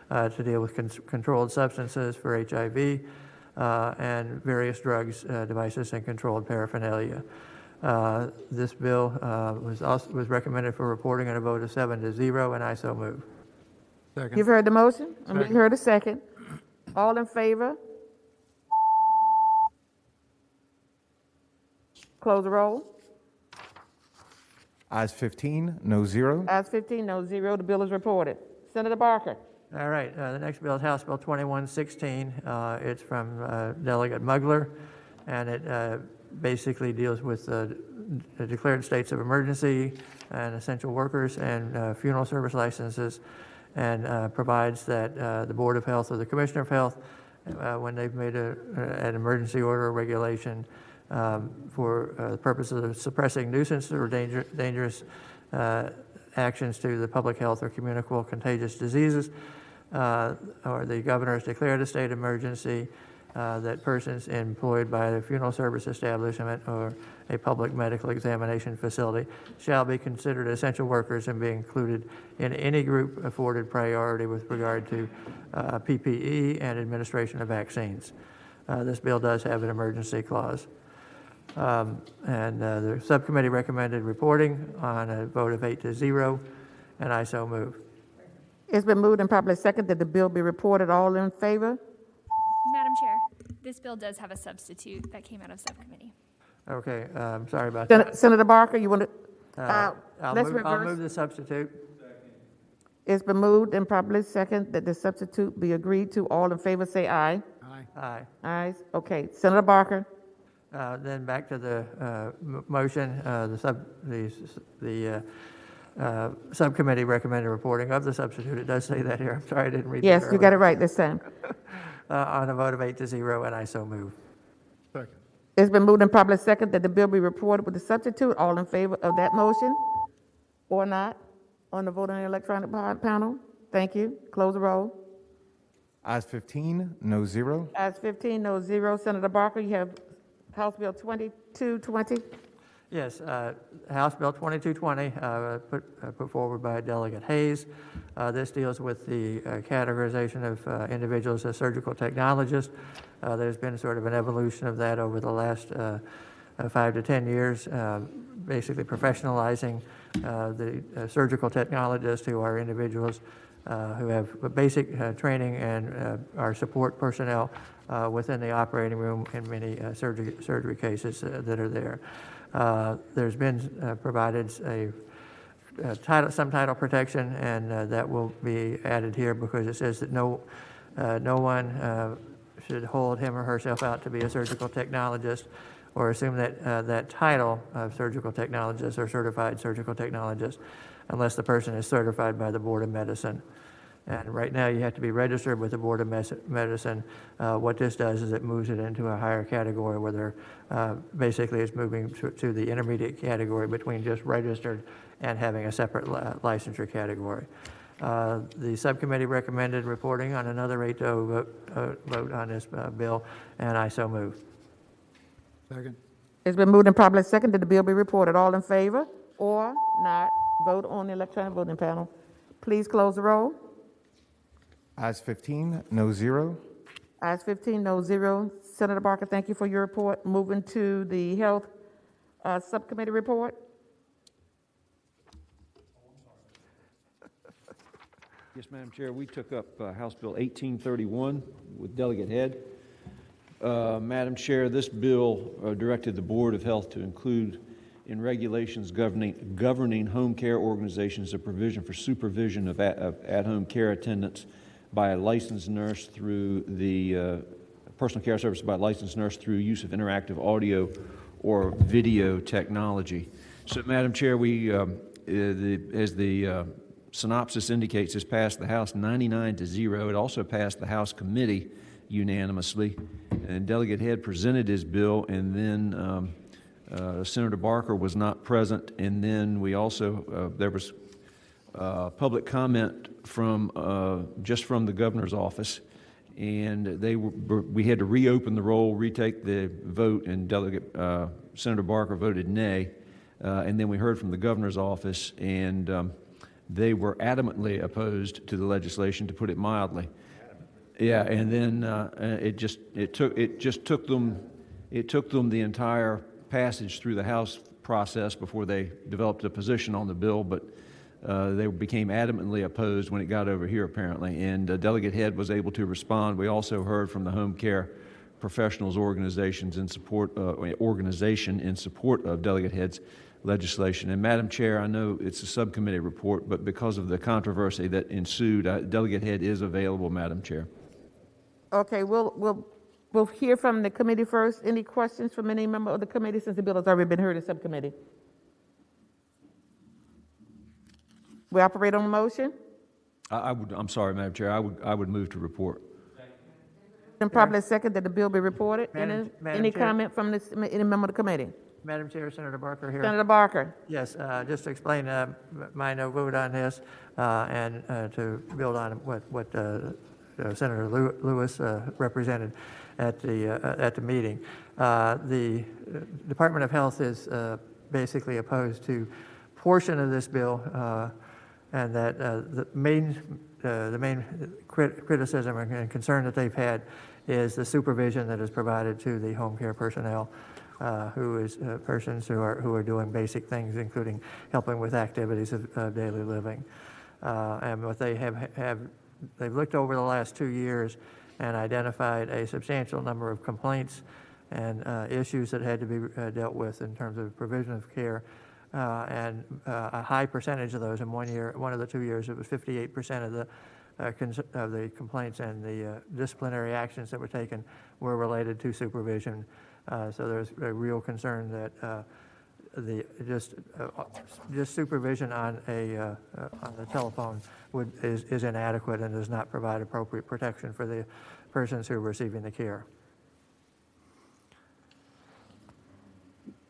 to deal with controlled substances for HIV, and various drugs, devices, and controlled paraphernalia. This bill was recommended for reporting on a vote of 7-0, and I so move. Second. You've heard the motion. You heard a second. All in favor? Close the roll. Ayes 15, no zero. Ayes 15, no zero. The bill is reported. Senator Barker. All right, the next bill is House Bill 2116. It's from Delegate Mugler, and it basically deals with the declared states of emergency and essential workers and funeral service licenses, and provides that the Board of Health or the Commissioner of Health, when they've made an emergency order or regulation, for the purpose of suppressing nuisance or dangerous actions to the public health or communicable contagious diseases, or the governor has declared a state of emergency, that persons employed by a funeral service establishment or a public medical examination facility shall be considered essential workers and be included in any group afforded priority with regard to PPE and administration of vaccines. This bill does have an emergency clause. The subcommittee recommended reporting on a vote of 8-0, and I so move. It's been moved and properly second that the bill be reported. All in favor? Madam Chair, this bill does have a substitute that came out of subcommittee. Okay, sorry about that. Senator Barker, you want to? I'll Let's move, reverse. I'll move the substitute. It's been moved and properly second that the substitute be agreed to. All in favor, say aye. Aye. Ayes. Okay. Senator Barker. Then back to the motion, the subcommittee recommended reporting of the substitute. It does say that here. I'm sorry I didn't read Yes, that you got it right this time. on a vote of 8-0, and I so move. Second. It's been moved and properly second that the bill be reported with the substitute. All in favor of that motion or not on the vote on the electronic panel? Thank you. Close the roll. Ayes 15, no zero. Ayes 15, no zero. Senator Barker, you have House Bill 2220. Yes, House Bill 2220, put forward by Delegate Hayes. This deals with the categorization of individuals as surgical technologists. There's been sort of an evolution of that over the last 5 to 10 years, basically professionalizing the surgical technologists, who are individuals who have basic training and are support personnel within the operating room in many surgery cases that are there. There's been provided some title protection, and that will be added here because it says that no one should hold him or herself out to be a surgical technologist or assume that that title of surgical technologist or certified surgical technologist unless the person is certified by the Board of Medicine. And right now, you have to be registered with the Board of Medicine. What this does is it moves it into a higher category where they're basically it's moving to the intermediate category between just registered and having a separate licensure category. The subcommittee recommended reporting on another 8-0 vote on this bill, and I so move. Second. It's been moved and properly second that the bill be reported. All in favor or not? Vote on the electronic voting panel. Please close the roll. Ayes 15, no zero. Ayes 15, no zero. Senator Barker, thank you for your report. Moving to the Health Subcommittee report. Yes, Madam Chair, we took up House Bill 1831 with Delegate Head. Madam Chair, this bill directed the Board of Health to include in regulations governing home care organizations a provision for supervision of at-home care attendants by a licensed nurse through the personal care service by a licensed nurse through use of interactive audio or video technology. So, Madam Chair, as the synopsis indicates, this passed the House 99-0. It also passed the House committee unanimously. And Delegate Head presented his bill, and then Senator Barker was not present. And then we also, there was public comment from just from the governor's office, and we had to reopen the roll, retake the vote, and Senator Barker voted nay. And then we heard from the governor's office, and they were adamantly opposed to the legislation, to put it mildly. Yeah, and then it took them the entire passage through the House process before they developed a position on the bill, but they became adamantly opposed when it got over here, apparently. And Delegate Head was able to respond. We also heard from the home care professionals organization in support of Delegate Head's legislation. And Madam Chair, I know it's a subcommittee report, but because of the controversy that ensued, Delegate Head is available, Madam Chair. Okay, we'll hear from the committee first. Any questions from any member of the committee since the bill has already been heard in subcommittee? We operate on the motion? I'm sorry, Madam Chair. I would move to report. Been properly second that the bill be reported. Madam Any Chair. comment from any member of the committee? Madam Chair, Senator Barker here. Senator Barker. Yes, just to explain my no vote on this and to build on what Senator Lewis represented at the meeting. The Department of Health is basically opposed to portion of this bill, and that the main criticism and concern that they've had is the supervision that is provided to the home care personnel, who is persons who are doing basic things, including helping with activities of daily living. And what they they've looked over the last 2 years and identified a substantial number of complaints and issues that had to be dealt with in terms of provision of care. And a high percentage of those in 1 year, one of the 2 years, it was 58% of the complaints and the disciplinary actions that were taken were related to supervision. So there's a real concern that just supervision on the telephone is inadequate and does not provide appropriate protection for the persons who are receiving the care.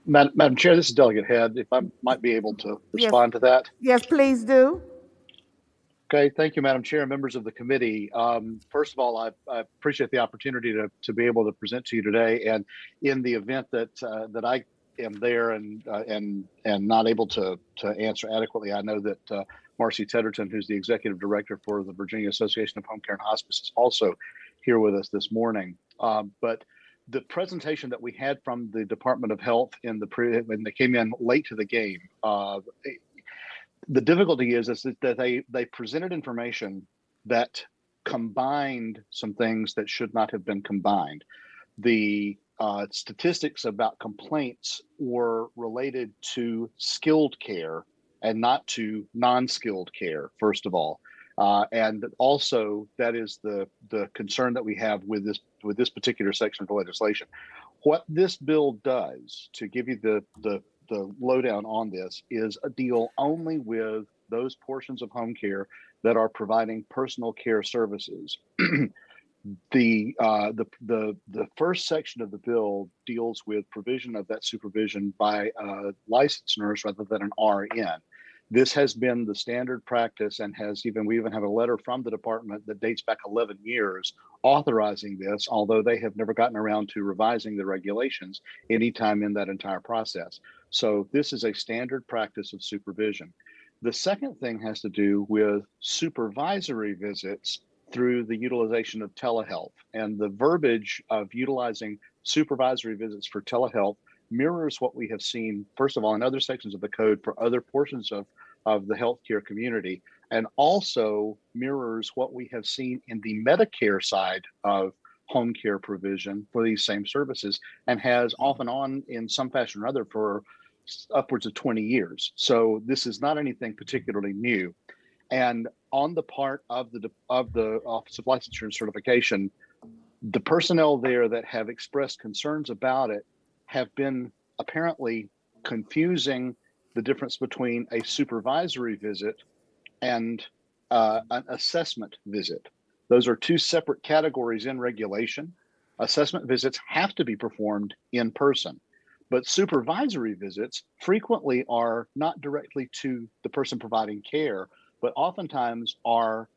Madam Chair, this is Delegate Head. If I might be able to respond to that. Yes, please do. Okay, thank you, Madam Chair and members of the committee. First of all, I appreciate the opportunity to be able to present to you today. And in the event that I am there and not able to answer adequately, I know that Marcy Tedderton, who's the Executive Director for the Virginia Association of Home Care and Hospice, is also here with us this morning. But the presentation that we had from the Department of Health when they came in late to the game, the difficulty is that they presented information that combined some things that should not have been combined. The statistics about complaints were related to skilled care and not to non-skilled care, first of all. And also, that is the concern that we have with this particular section of the legislation. What this bill does, to give you the lowdown on this, is a deal only with those portions of home care that are providing personal care services. The first section of the bill deals with provision of that supervision by a licensed nurse rather than an RN. This has been the standard practice and we even have a letter from the department that dates back 11 years authorizing this, although they have never gotten around to revising the regulations anytime in that entire process. So this is a standard practice of supervision. The second thing has to do with supervisory visits through the utilization of telehealth, and the verbiage of utilizing supervisory visits for telehealth mirrors what we have seen, first of all, in other sections of the code for other portions of the healthcare community, and also mirrors what we have seen in the Medicare side of home care provision for these same services, and has off and on in some fashion or other for upwards of 20 years. So this is not anything particularly new. And on the part of the Office of Licensure and Certification, the personnel there that have expressed concerns about it have been apparently confusing the difference between a supervisory visit and an assessment visit. Those are two separate categories in regulation. Assessment visits have to be performed in person, but supervisory visits frequently are not directly to the person providing care, but oftentimes are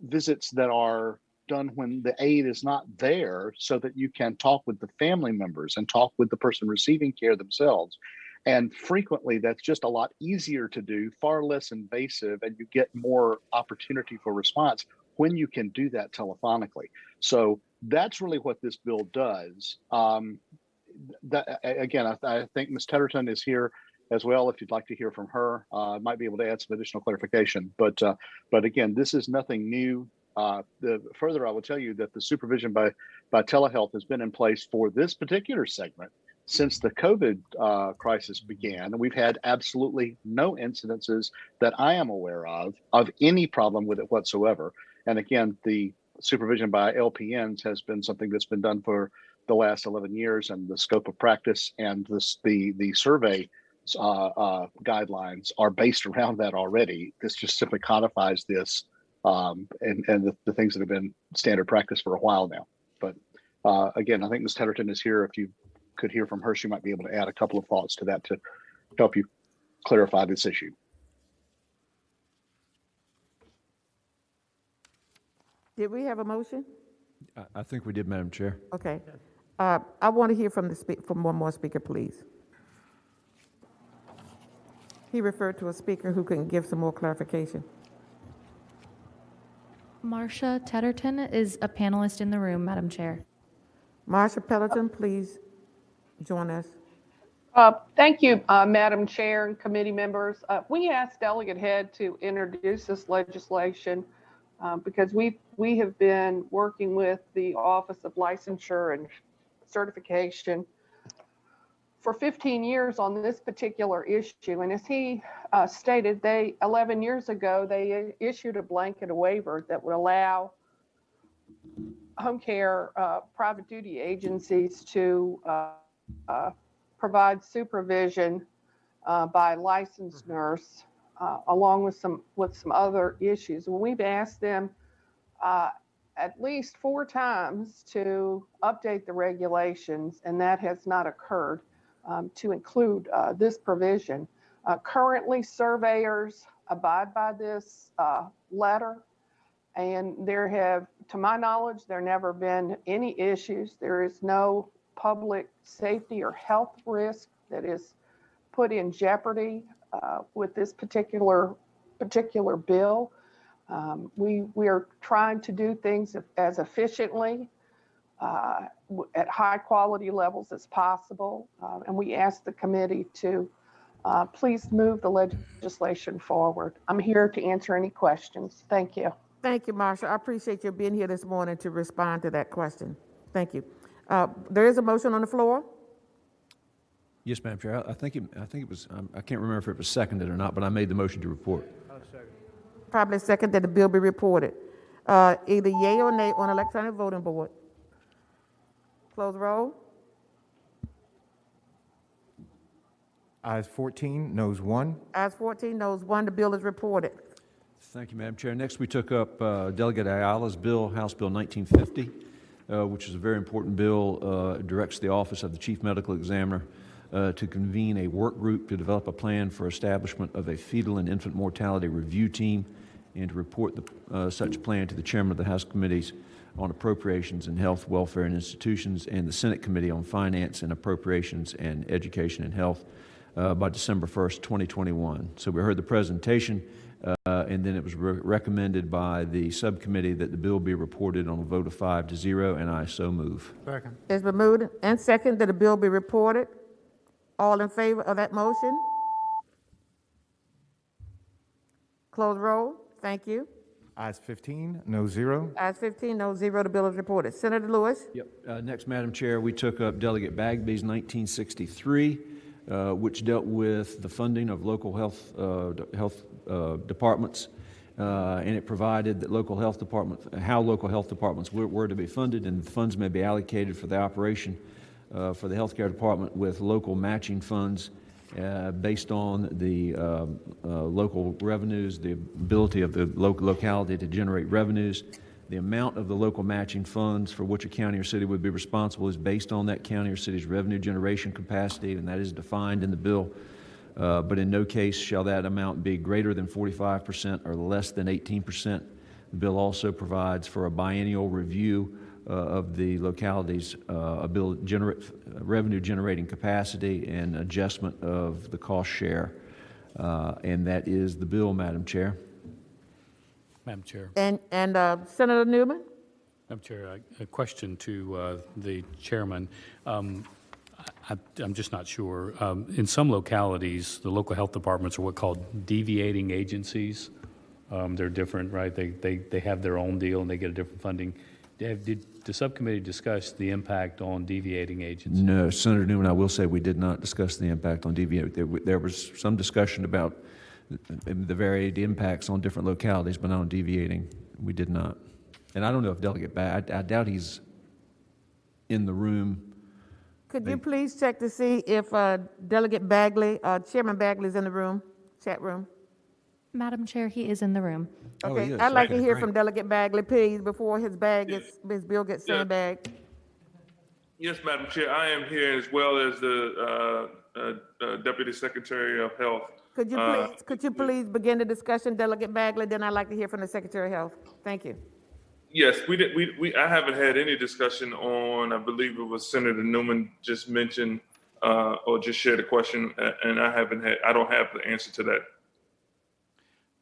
visits that are done when the aide is not there, so that you can talk with the family members and talk with the person receiving care themselves. And frequently that's just a lot easier to do, far less invasive, and you get more opportunity for response when you can do that telephonically. So that's really what this bill does. Again, I think Ms. Tedderton is here as well. If you'd like to hear from her, might be able to add some additional clarification. But again, this is nothing new. Further, I will tell you that the supervision by telehealth has been in place for this particular segment since the COVID crisis began. And we've had absolutely no incidences that I am aware of any problem with it whatsoever. And again, the supervision by LPNs has been something that's been done for the last 11 years, and the scope of practice and the survey guidelines are based around that already. This just simply codifies this and the things that have been standard practice for a while now. But Again, I think Ms. Tedderton is here. If you could hear from her, she might be able to add a couple of thoughts to that to help you clarify this issue. Did we have a motion? I think we did, Madam Chair. Okay. I want to hear from from one more speaker, please. He referred to a speaker who can give some more clarification. Marcia Tedderton is a panelist in the room, Madam Chair. Marsha Pelleton, please join us. Thank you, Madam Chair and committee members. We asked Delegate Head to introduce this legislation because we have been working with the Office of Licensure and Certification for 15 years on this particular issue. And as he stated, 11 years ago, they issued a blanket waiver that would allow home care private duty agencies to provide supervision by a licensed nurse, along with some other issues. We've asked them at least 4 times to update the regulations, and that has not occurred to include this provision. Currently, surveyors abide by this letter, and there have, to my knowledge, there never been any issues. There is no public safety or health risk that is put in jeopardy with this particular bill. We are trying to do things as efficiently at high quality levels as possible, and we ask the committee to please move the legislation forward. I'm here to answer any questions. Thank you. Thank you, Marsha. I appreciate you being here this morning to respond to that question. Thank you. There is a motion on the floor. Yes, Madam Chair. I think it was. I can't remember if it was seconded or not, but I made the motion to report. Probably second that the bill be reported. Either yay or nay on electronic voting board. Close roll. Ayes 14, noes 1. Ayes 14, noes 1. The bill is reported. Thank you, Madam Chair. Next, we took up Delegate Ayala's bill, House Bill 1950, which is a very important bill. It directs the Office of the Chief Medical Examiner to convene a work group to develop a plan for establishment of a fetal and infant mortality review team and to report such plan to the Chairman of the House Committees on Appropriations and Health, Welfare, and Institutions and the Senate Committee on Finance and Appropriations and Education and Health by December 1st, 2021. So we heard the presentation. And then it was recommended by the subcommittee that the bill be reported on a vote of 5-0, and I so move. Second. It's been moved and second that the bill be reported. All in favor of that motion? Close roll. Thank you. Ayes 15, no 0. Ayes 15, no 0. The bill is reported. Senator Lewis. Yep. Next, Madam Chair, we took up Delegate Bagby's 1963. Which dealt with the funding of local health departments, and it provided that how local health departments were to be funded, and funds may be allocated for the operation for the healthcare department with local matching funds based on the local revenues, the ability of the locality to generate revenues. The amount of the local matching funds for which a county or city would be responsible is based on that county or city's revenue generation capacity, and that is defined in the bill. But in no case shall that amount be greater than 45% or less than 18%. The bill also provides for a biennial review of the locality's revenue generating capacity and adjustment of the cost share. And that is the bill, Madam Chair. Madam Chair. And Senator Newman. Madam Chair, a question to the chairman. I'm just not sure. In some localities, the local health departments are what called deviating agencies. They're different, right? They have their own deal and they get a different funding. Did the subcommittee discuss the impact on deviating agencies? No, Senator Newman, I will say we did not discuss the impact on deviating. There was some discussion about the varied impacts on different localities, but not on deviating. We did not. And I don't know if Delegate I doubt he's in the room. Could you please check to see if Delegate Bagley, Chairman Bagley is in the room, chat room? Madam Chair, he is in the room. Okay, I'd like to hear from Delegate Bagley, please, before his bill gets sandbagged. Yes, Madam Chair, I am here as well as the Deputy Secretary of Health. Could you please begin the discussion, Delegate Bagley? Then I'd like to hear from the Secretary of Health. Thank you. Yes, I haven't had any discussion on, I believe it was Senator Newman just mentioned or just shared a question, and I don't have the answer to that.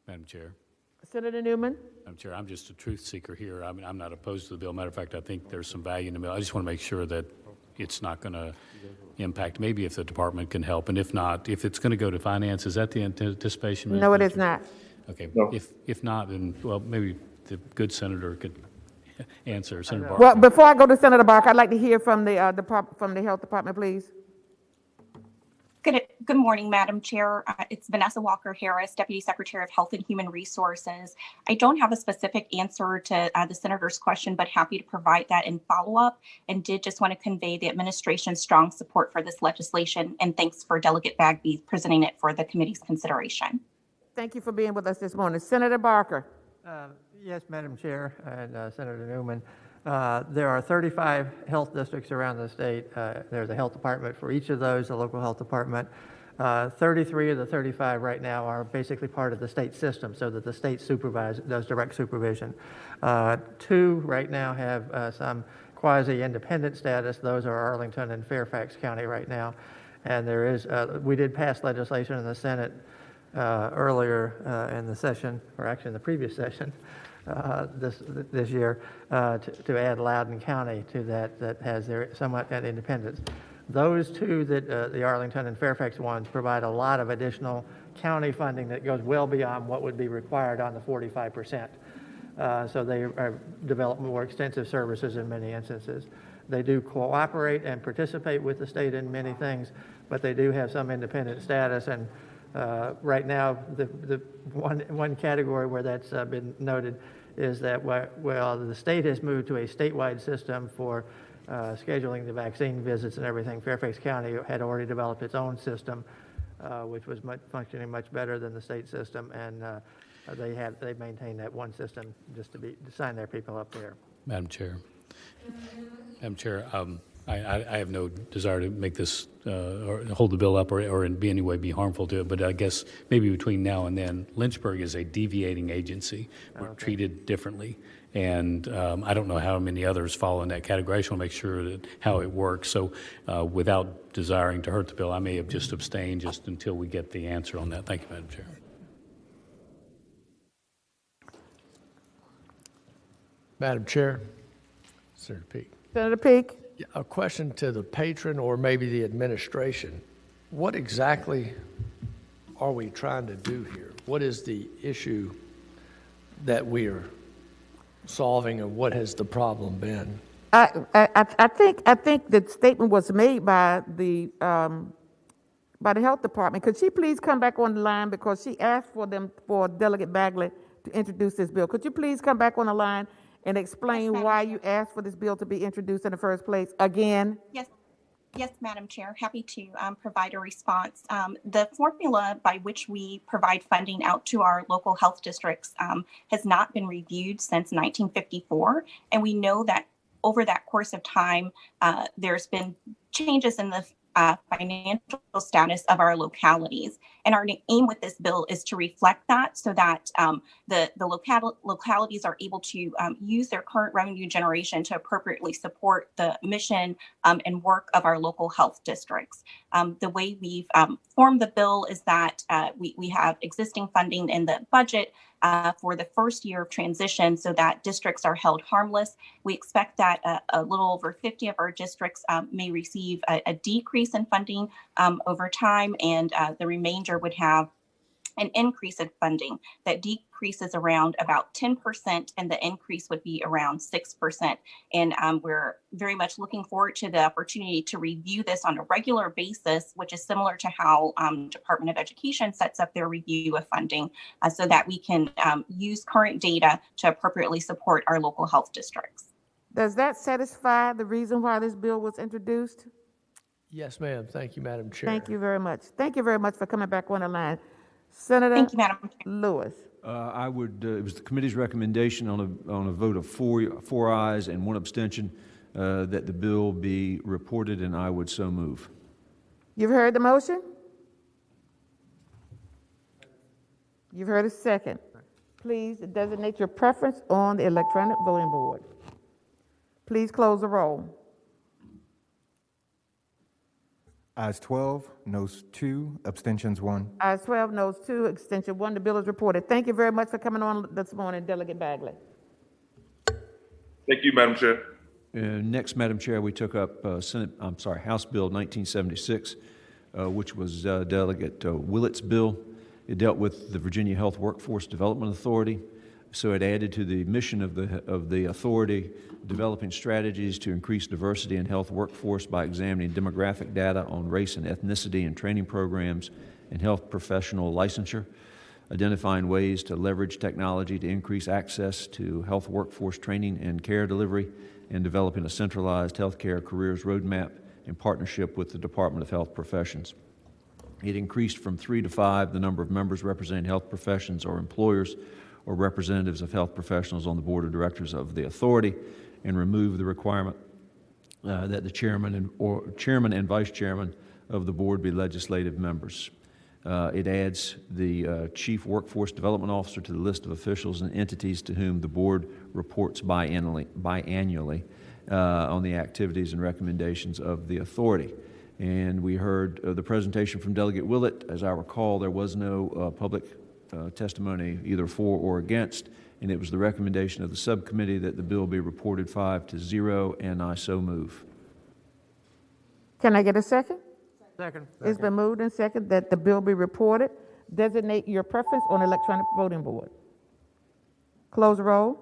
Madam Chair. Senator Newman? Madam Chair, I'm just a truth seeker here. I mean, I'm not opposed to the bill. Matter of fact, I think there's some value in the bill. I just want to make sure that it's not going to impact, maybe if the department can help, and if not, if it's going to go to finance, is that the anticipation? No, it is not. Okay. No. If not, then, well, maybe the good senator could answer. Senator Barker. Well, before I go to Senator Barker, I'd like to hear from the Health Department, please. Good morning, Madam Chair. It's Vanessa Walker-Harris, Deputy Secretary of Health and Human Resources. I don't have a specific answer to the Senator's question, but happy to provide that in follow-up, and did just want to convey the administration's strong support for this legislation, and thanks for Delegate Bagby presenting it for the committee's consideration. Thank you for being with us this morning. Senator Barker. Yes, Madam Chair and Senator Newman. There are 35 health districts around the state. There's a health department for each of those, a local health department. 33 of the 35 right now are basically part of the state system, so that the state does direct supervision. 2 right now have some quasi-independent status. Those are Arlington and Fairfax County right now. And there is, we did pass legislation in the Senate earlier in the session, or actually in the previous session, this year, to add Loudoun County to that has their somewhat independence. Those 2 that the Arlington and Fairfax ones provide a lot of additional county funding that goes well beyond what would be required on the 45%. So they develop more extensive services in many instances. They do cooperate and participate with the state in many things, but they do have some independent status. And right now, the one category where that's been noted is that, well, the state has moved to a statewide system for scheduling the vaccine visits and everything. Fairfax County had already developed its own system, which was functioning much better than the state system, and they maintain that one system just to sign their people up there. Madam Chair. Madam Chair, I have no desire to make this or hold the bill up or in any way be harmful to it, but I guess maybe between now and then, Lynchburg is a deviating agency. We're treated differently, and I don't know how many others fall in that category. I just want to make sure that how it works. So without desiring to hurt the bill, I may have just abstained just until we get the answer on that. Thank you, Madam Chair. Madam Chair, Senator Peake. Senator Peake. A question to the patron or maybe the administration. What exactly are we trying to do here? What is the issue that we are solving, and what has the problem been? I think the statement was made by the Health Department. Could she please come back on the line, because she asked for Delegate Bagley to introduce this bill. Could you please come back on the line and explain why you asked for this bill to be introduced in the first place again? Yes, Madam Chair. Happy to provide a response. The formula by which we provide funding out to our local health districts has not been reviewed since 1954. And we know that over that course of time, there's been changes in the financial status of our localities. And our aim with this bill is to reflect that, so that the localities are able to use their current revenue generation to appropriately support the mission and work of our local health districts. The way we've formed the bill is that we have existing funding in the budget for the first year of transition, so that districts are held harmless. We expect that a little over 50 of our districts may receive a decrease in funding over time, and the remainder would have an increase in funding. That decrease is around about 10%, and the increase would be around 6%. And we're very much looking forward to the opportunity to review this on a regular basis, which is similar to how Department of Education sets up their review of funding, so that we can use current data to appropriately support our local health districts. Does that satisfy the reason why this bill was introduced? Yes, ma'am. Thank you, Madam Chair. Thank you very much. Thank you very much for coming back on the line. Senator Thank you, Madam Chair. Lewis. I would. It was the committee's recommendation on a vote of four ayes and 1 abstention that the bill be reported, and I would so move. You've heard the motion? You've heard a second. Please designate your preference on the electronic voting board. Please close the roll. Ayes 12, noes 2, abstentions 1. Ayes 12, noes 2, extension 1. The bill is reported. Thank you very much for coming on this morning, Delegate Bagley. Thank you, Madam Chair. Next, Madam Chair, we took up House Bill 1976, which was Delegate Willett's bill. It dealt with the Virginia Health Workforce Development Authority. So it added to the mission of the authority, developing strategies to increase diversity in health workforce by examining demographic data on race and ethnicity in training programs and health professional licensure, identifying ways to leverage technology to increase access to health workforce training and care delivery, and developing a centralized healthcare careers roadmap in partnership with the Department of Health Professions. It increased from 3 to 5 the number of members representing health professions or employers or representatives of health professionals on the board of directors of the authority, and removed the requirement that the chairman and vice chairman of the board be legislative members. It adds the chief workforce development officer to the list of officials and entities to whom the board reports biannually on the activities and recommendations of the authority. And we heard the presentation from Delegate Willett. As I recall, there was no public testimony either for or against, and it was the recommendation of the subcommittee that the bill be reported 5-0, and I so move. Can I get a second? Second. It's been moved and seconded that the bill be reported. Designate your preference on electronic voting board. Close the roll.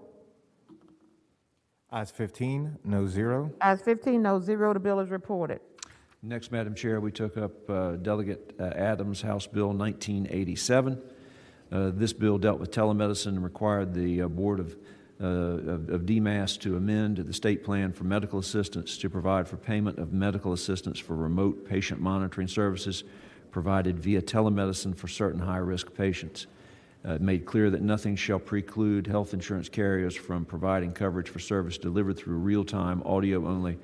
Ayes 15, no 0. Ayes 15, no 0. The bill is reported. Next, Madam Chair, we took up Delegate Adams' House Bill 1987. This bill dealt with telemedicine and required the Board of DMAS to amend the state plan for medical assistance to provide for payment of medical assistance for remote patient monitoring services provided via telemedicine for certain high-risk patients. It made clear that nothing shall preclude health insurance carriers from providing coverage for service delivered through real-time, audio-only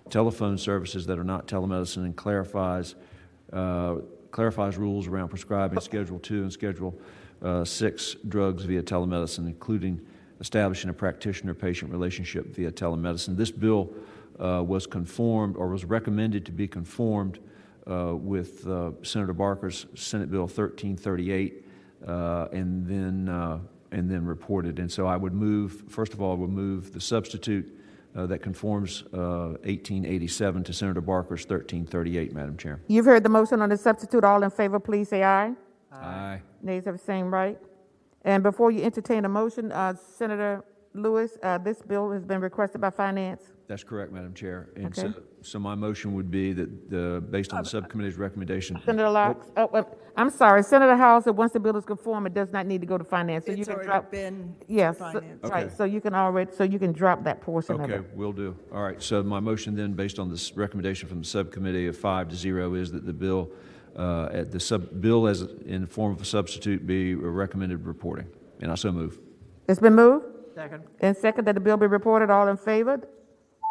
telephone services that are not telemedicine, and clarifies rules around prescribing Schedule II and Schedule 6 drugs via telemedicine, including establishing a practitioner-patient relationship via telemedicine. This bill was conformed, or was recommended to be conformed with Senator Barker's Senate Bill 1338, and then reported. And so I would move, first of all, I would move the substitute that conforms 1887 to Senator Barker's 1338, Madam Chair. You've heard the motion on the substitute. All in favor, please say aye. Aye. Nays have the same right. And before you entertain a motion, Senator Lewis, this bill has been requested by Finance. That's correct, Madam Chair. And Okay. so my motion would be that, based on the subcommittee's recommendation. Senator Locke, I'm sorry, Senator Howell said once the bill is conformed, it does not need to go to Finance. So you It's can already drop. been Yes, Finance. right, Okay. so you can drop that portion of Okay, it. will do. All right, so my motion then, based on this recommendation from the subcommittee of 5-0, is that the bill, bill as in the form of a substitute be recommended reporting. And I so move. It's been moved Second. and second that the bill be reported. All in favor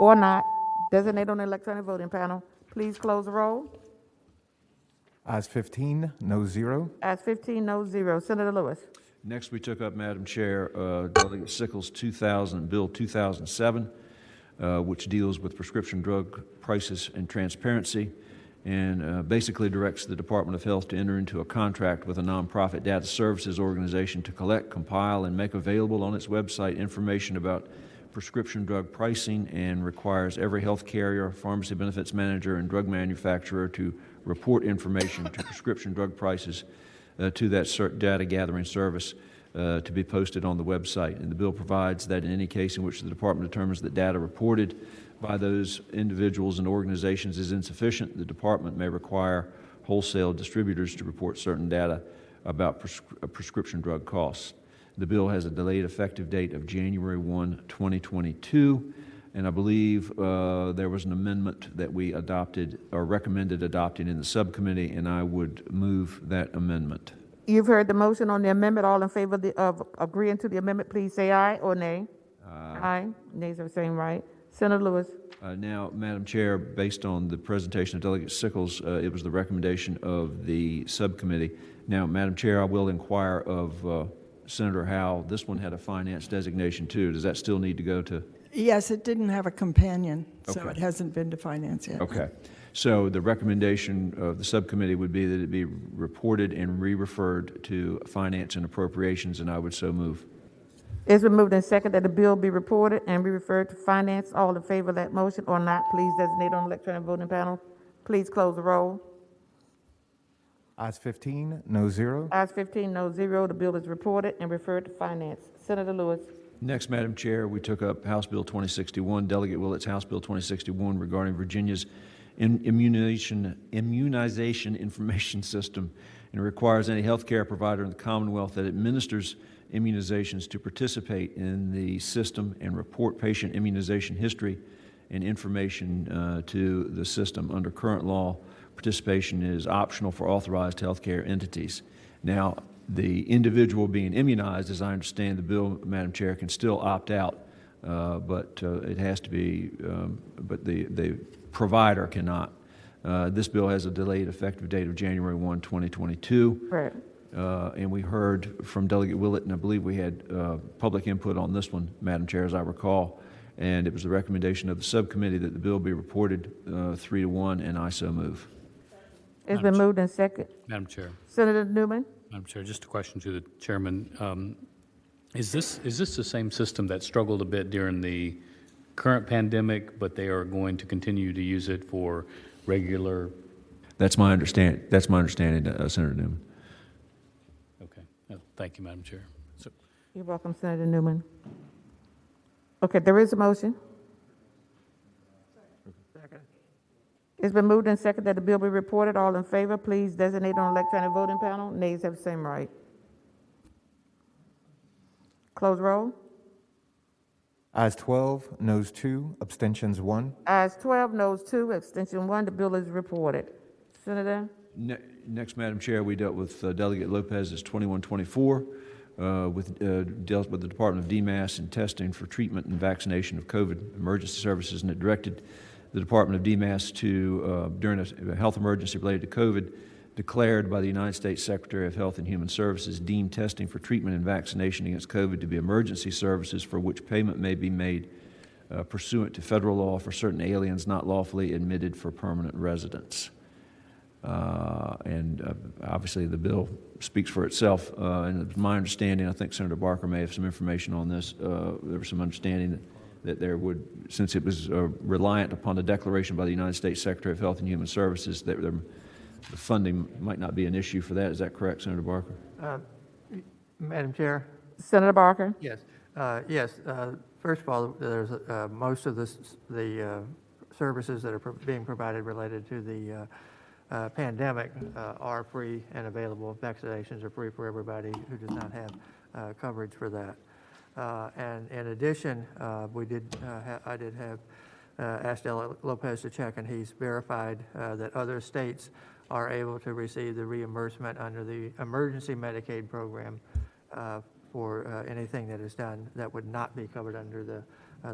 or not, designate on the electronic voting panel. Please close the roll. Ayes 15, no 0. Ayes 15, no 0. Senator Lewis. Next, we took up, Madam Chair, Delegate Sickles' Bill 2007, which deals with prescription drug prices and transparency, and basically directs the Department of Health to enter into a contract with a nonprofit data services organization to collect, compile, and make available on its website information about prescription drug pricing, and requires every health carrier, pharmacy benefits manager, and drug manufacturer to report information to prescription drug prices to that data gathering service to be posted on the website. And the bill provides that in any case in which the department determines that data reported by those individuals and organizations is insufficient, the department may require wholesale distributors to report certain data about prescription drug costs. The bill has a delayed effective date of January 1, 2022, and I believe there was an amendment that we adopted or recommended adopting in the subcommittee, and I would move that amendment. You've heard the motion on the amendment. All in favor of agreeing to the amendment, please say aye or nay. Aye. Nays have the same right. Senator Lewis. Now, Madam Chair, based on the presentation of Delegate Sickles, it was the recommendation of the subcommittee. Now, Madam Chair, I will inquire of Senator Howe. This one had a finance designation too. Does that still need to go to? Yes, it didn't have a companion, so Okay. it hasn't been to finance yet. Okay. So the recommendation of the subcommittee would be that it be reported and re-referred to Finance and Appropriations, and I would so move. It's been moved and second that the bill be reported and be referred to finance. All in favor of that motion or not, please designate on the electronic voting panel. Please close the roll. Ayes 15, no zero. Ayes 15, no zero. The bill is reported and referred to finance. Senator Lewis. Next, Madam Chair, we took up House Bill 2061, Delegate Willett's House Bill 2061 regarding Virginia's immunization information system, and it requires any health care provider in the Commonwealth that administers immunizations to participate in the system and report patient immunization history and information to the system. Under current law, participation is optional for authorized healthcare entities. Now, the individual being immunized, as I understand the bill, Madam Chair, can still opt out, but it has to be, but the provider cannot. This bill has a delayed effective date of January 1, 2022. Right. And we heard from Delegate Willett, and I believe we had public input on this one, Madam Chair, as I recall. And it was the recommendation of the subcommittee that the bill be reported 3-1, and I so move. It's been moved and second. Madam Chair. Senator Newman. Madam Chair, just a question to the chairman. Is this the same system that struggled a bit during the current pandemic, but they are going to continue to use it for regular? That's my understanding. That's my understanding, Senator Newman. Okay. Thank you, Madam Chair. You're welcome, Senator Newman. Okay, there is a motion. Second. It's been moved and second that the bill be reported. All in favor, please designate on electronic voting panel. Nays have the same right. Close roll. Ayes 12, noes 2, abstentions 1. Ayes 12, noes 2, abstention 1. The bill is reported. Senator? Next, Madam Chair, we dealt with Delegate Lopez's 2124, dealt with the Department of DMAS and testing for treatment and vaccination of COVID emergency services, and it directed the Department of DMAS to, during a health emergency related to COVID, declared by the United States Secretary of Health and Human Services, deemed testing for treatment and vaccination against COVID to be emergency services for which payment may be made pursuant to federal law for certain aliens not lawfully admitted for permanent residence. Obviously the bill speaks for itself, and it's my understanding, I think Senator Barker may have some information on this, there was some understanding that there would, since it was reliant upon the declaration by the United States Secretary of Health and Human Services, that the funding might not be an issue for that. Is that correct, Senator Barker? Madam Chair? Senator Barker? Yes. Yes. First of all, there's most of the services that are being provided related to the pandemic are free and available. Vaccinations are free for everybody who does not have coverage for that. And in addition, I did have asked Delegate Lopez to check, and he's verified that other states are able to receive the reimbursement under the emergency Medicaid program for anything that is done that would not be covered under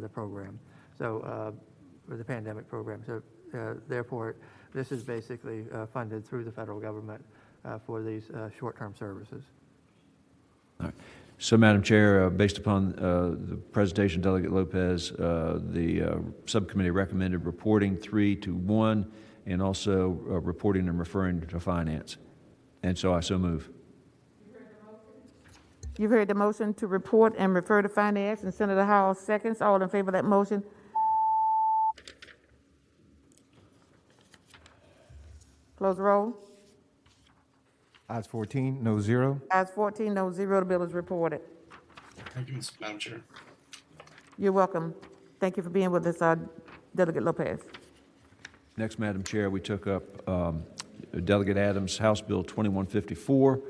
the program, so or the pandemic program. So therefore, this is basically funded through the federal government for these short-term services. All right. So, Madam Chair, based upon the presentation of Delegate Lopez, the subcommittee recommended reporting 3-1 and also reporting and referring to finance. And so I so move. You've heard the motion to report and refer to finance, and Senator Howell seconds. All in favor of that motion? Close roll. Ayes 14, no 0. Ayes 14, no 0. The bill is reported. Thank you, Madam Chair. You're welcome. Thank you for being with us, Delegate Lopez. Next, Madam Chair, we took up Delegate Adams' House Bill 2154,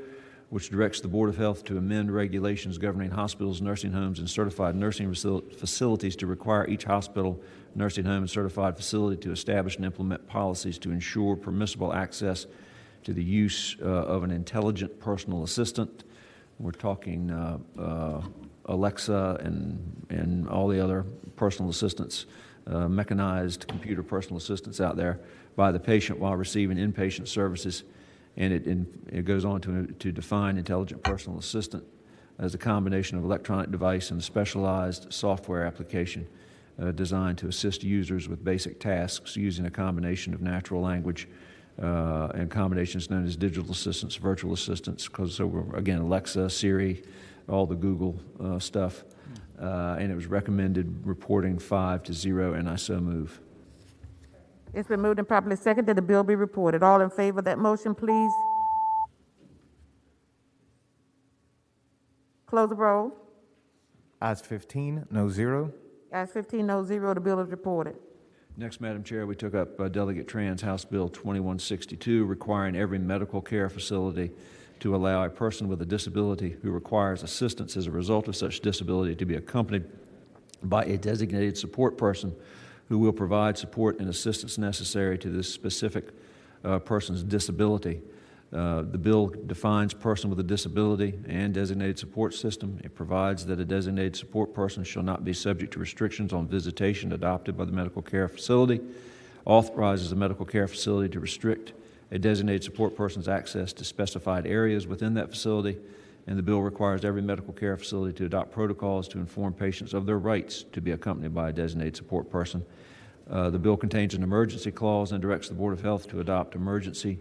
which directs the Board of Health to amend regulations governing hospitals, nursing homes, and certified nursing facilities to require each hospital, nursing home, and certified facility to establish and implement policies to ensure permissible access to the use of an intelligent personal assistant. We're talking Alexa and all the other personal assistants mechanized computer personal assistants out there by the patient while receiving inpatient services. And it goes on to define intelligent personal assistant as a combination of electronic device and a specialized software application designed to assist users with basic tasks using a combination of natural language and combinations known as digital assistants, virtual assistants, again, Alexa, Siri, all the Google stuff. And it was recommended reporting 5-0, and I so move. It's been moved and properly seconded that the bill be reported. All in favor of that motion, please. Close the roll. Ayes 15, no zero. Ayes 15, no zero. The bill is reported. Next, Madam Chair, we took up Delegate Tran's House Bill 2162, requiring every medical care facility to allow a person with a disability who requires assistance as a result of such disability to be accompanied by a designated support person who will provide support and assistance necessary to this specific person's disability. The bill defines person with a disability and designated support system. It provides that a designated support person shall not be subject to restrictions on visitation adopted by the medical care facility, authorizes the medical care facility to restrict a designated support person's access to specified areas within that facility, and the bill requires every medical care facility to adopt protocols to inform patients of their rights to be accompanied by a designated support person. The bill contains an emergency clause and directs the Board of Health to adopt emergency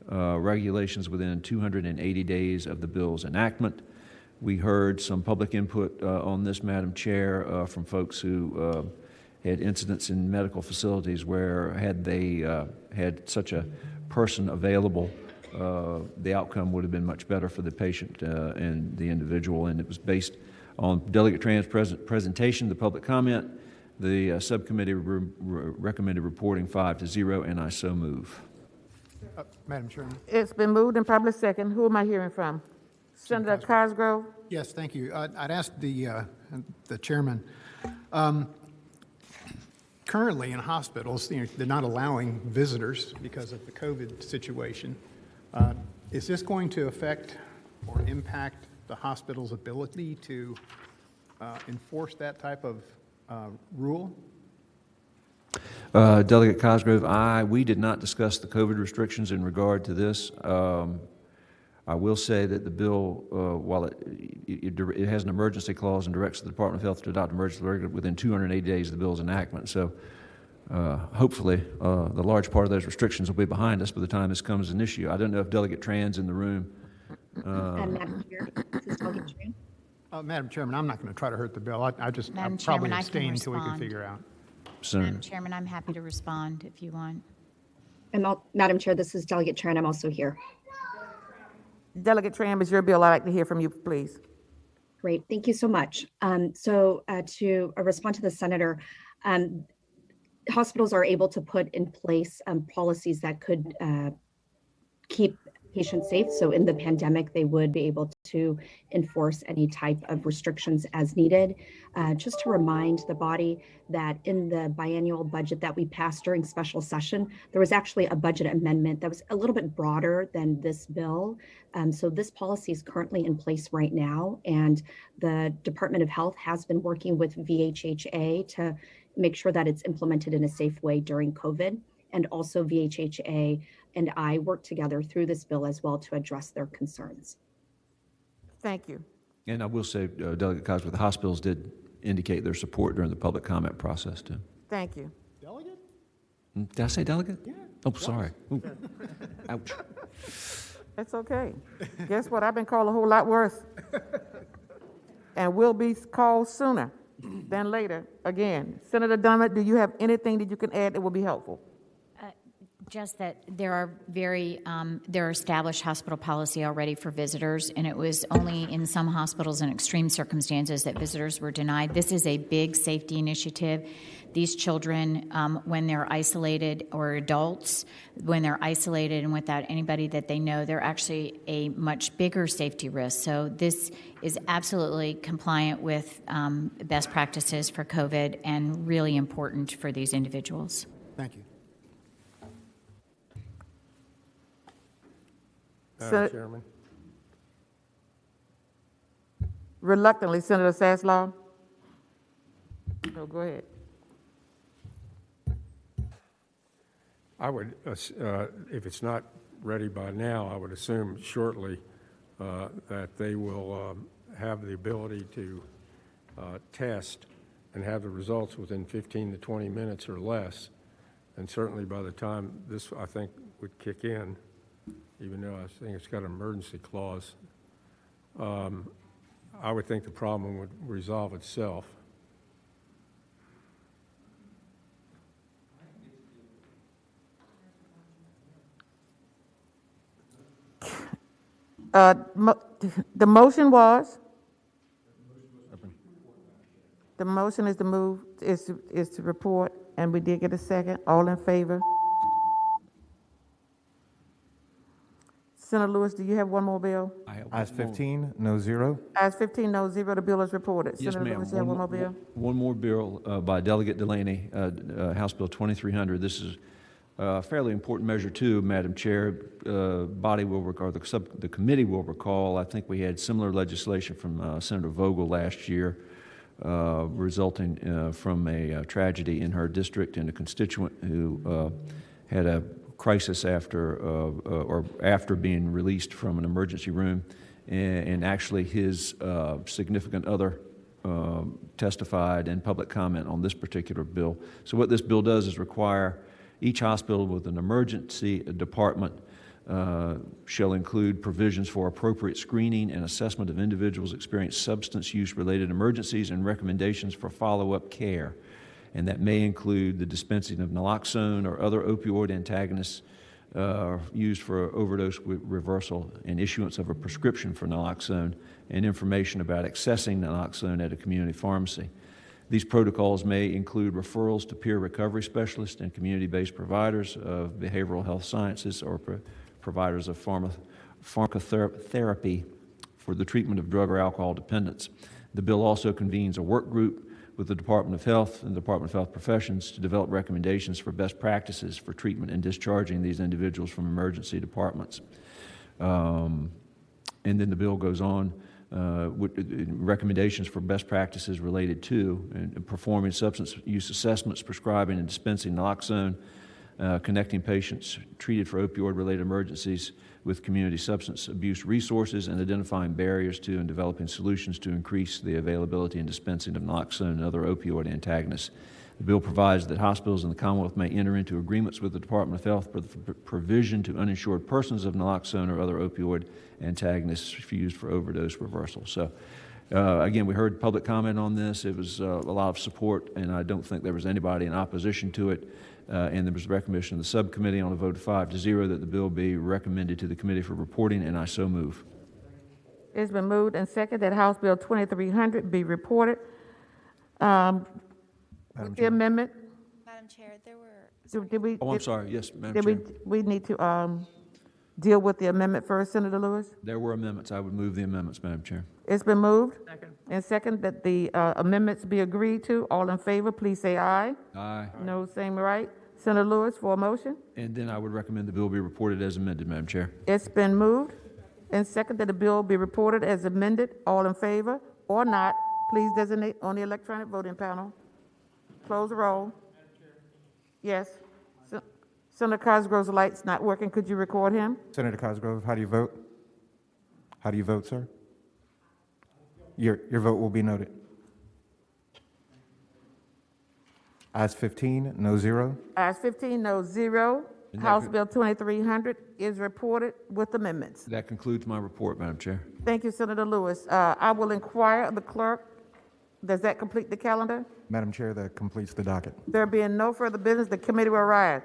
regulations within 280 days of the bill's enactment. We heard some public input on this, Madam Chair, from folks who had incidents in medical facilities where had they had such a person available, the outcome would have been much better for the patient and the individual, and it was based on Delegate Tran's presentation, the public comment. The subcommittee recommended reporting 5-0, and I so move. Madam Chairman. It's been moved and probably second. Who am I hearing from? Senator Cosgrove? Yes, thank you. I'd ask the chairman. Currently in hospitals, they're not allowing visitors because of the COVID situation. Is this going to affect or impact the hospital's ability to enforce that type of rule? Delegate Cosgrove, we did not discuss the COVID restrictions in regard to this. I will say that the bill, while it has an emergency clause and directs the Department of Health to adopt emergency regulations within 280 days of the bill's enactment. So hopefully the large part of those restrictions will be behind us by the time this comes an issue. I don't know if Delegate Tran's in the room. Madam Chair, this is Delegate Tran. Madam Chairman, I'm not going to try to hurt the bill. I'll Madam probably Chairman, I can abstain until we can respond. figure out. Madam Chairman, I'm happy to respond if you want. And Madam Chair, this is Delegate Tran. I'm also here. Delegate Tran, it's your bill. I'd like to hear from you, please. Great, thank you so much. To respond to the senator, hospitals are able to put in place policies that could keep patients safe. So in the pandemic, they would be able to enforce any type of restrictions as needed. Just to remind the body that in the biannual budget that we passed during special session, there was actually a budget amendment that was a little bit broader than this bill. So this policy is currently in place right now, and the Department of Health has been working with VHHA to make sure that it's implemented in a safe way during COVID. And also VHHA and I work together through this bill as well to address their concerns. Thank you. And I will say, Delegate Cosgrove, the hospitals did indicate their support during the public comment process, too. Thank you. Delegate? Did I say delegate? Yeah. Oh, sorry. Ooh. Ouch. That's okay. Guess what? I've been called a whole lot worse. And will be called sooner than later again. Senator Dummett, do you have anything that you can add that will be helpful? Just that there are established hospital policy already for visitors, and it was only in some hospitals in extreme circumstances that visitors were denied. This is a big safety initiative. These children, when they're isolated, or adults, when they're isolated and without anybody that they know, they're actually a much bigger safety risk. So this is absolutely compliant with best practices for COVID and really important for these individuals. Thank you. Madam Chairman. Reluctantly, Senator Saslaw. No, go ahead. I would, if it's not ready by now, I would assume shortly that they will have the ability to test and have the results within 15 to 20 minutes or less. And certainly by the time this, I think, would kick in, even though I think it's got an emergency clause, I would think the problem would resolve itself. The motion was? The motion is to move, is to report, and we did get a second. All in favor? Senator Lewis, do you have one more bill? Ayes 15, no zero. Ayes 15, no zero, the bill is reported. Yes, Senator ma'am. Lewis, you have one more bill? One more bill by Delegate Delaney, House Bill 2300. This is a fairly important measure too, Madam Chair. Body will recall, the committee will recall, I think we had similar legislation from Senator Vogel last year, resulting from a tragedy in her district and a constituent who had a crisis after being released from an emergency room, and actually his significant other testified in public comment on this particular bill. So what this bill does is require each hospital with an emergency department shall include provisions for appropriate screening and assessment of individuals experiencing substance use related emergencies and recommendations for follow-up care. And that may include the dispensing of naloxone or other opioid antagonists used for overdose reversal and issuance of a prescription for naloxone and information about accessing naloxone at a community pharmacy. These protocols may include referrals to peer recovery specialists and community-based providers of behavioral health sciences or providers of pharmacotherapy for the treatment of drug or alcohol dependence. The bill also convenes a work group with the Department of Health and the Department of Health Professions to develop recommendations for best practices for treatment and discharging these individuals from emergency departments. And then the bill goes on with recommendations for best practices related to and performing substance use assessments, prescribing and dispensing naloxone, connecting patients treated for opioid-related emergencies with community substance abuse resources, and identifying barriers to and developing solutions to increase the availability and dispensing of naloxone and other opioid antagonists. The bill provides that hospitals in the Commonwealth may enter into agreements with the Department of Health for the provision to uninsured persons of naloxone or other opioid antagonists used for overdose reversal. So, again, we heard public comment on this. It was a lot of support, and I don't think there was anybody in opposition to it. And there was recognition of the subcommittee on a vote of 5-0 that the bill be recommended to the committee for reporting, and I so move. It's been moved and seconded that House Bill 2300 be reported. With the amendment. Madam Chair, there were. I'm sorry. Yes, Madam Did Chair. we need to deal with the amendment first, Senator Lewis? There were amendments. I would move the amendments, Madam Chair. It's been moved and second that the amendments be agreed to. All in favor, please say aye. Aye. No, same right. Senator Lewis for a motion. And then I would recommend the bill be reported as amended, Madam Chair. It's been moved and second that the bill be reported as amended. All in favor or not, please designate on the electronic voting panel. Close the roll. Yes. Senator Cosgrove's light's not working. Could you record him? Senator Cosgrove, how do you vote? How do you vote, sir? Your vote will be noted. Ayes 15, no zero. Ayes 15, no zero. House Bill 2300 is reported with amendments. That concludes my report, Madam Chair. Thank you, Senator Lewis. I will inquire of the clerk. Does that complete the calendar? Madam Chair, that completes the docket. There being no further business, the committee will rise.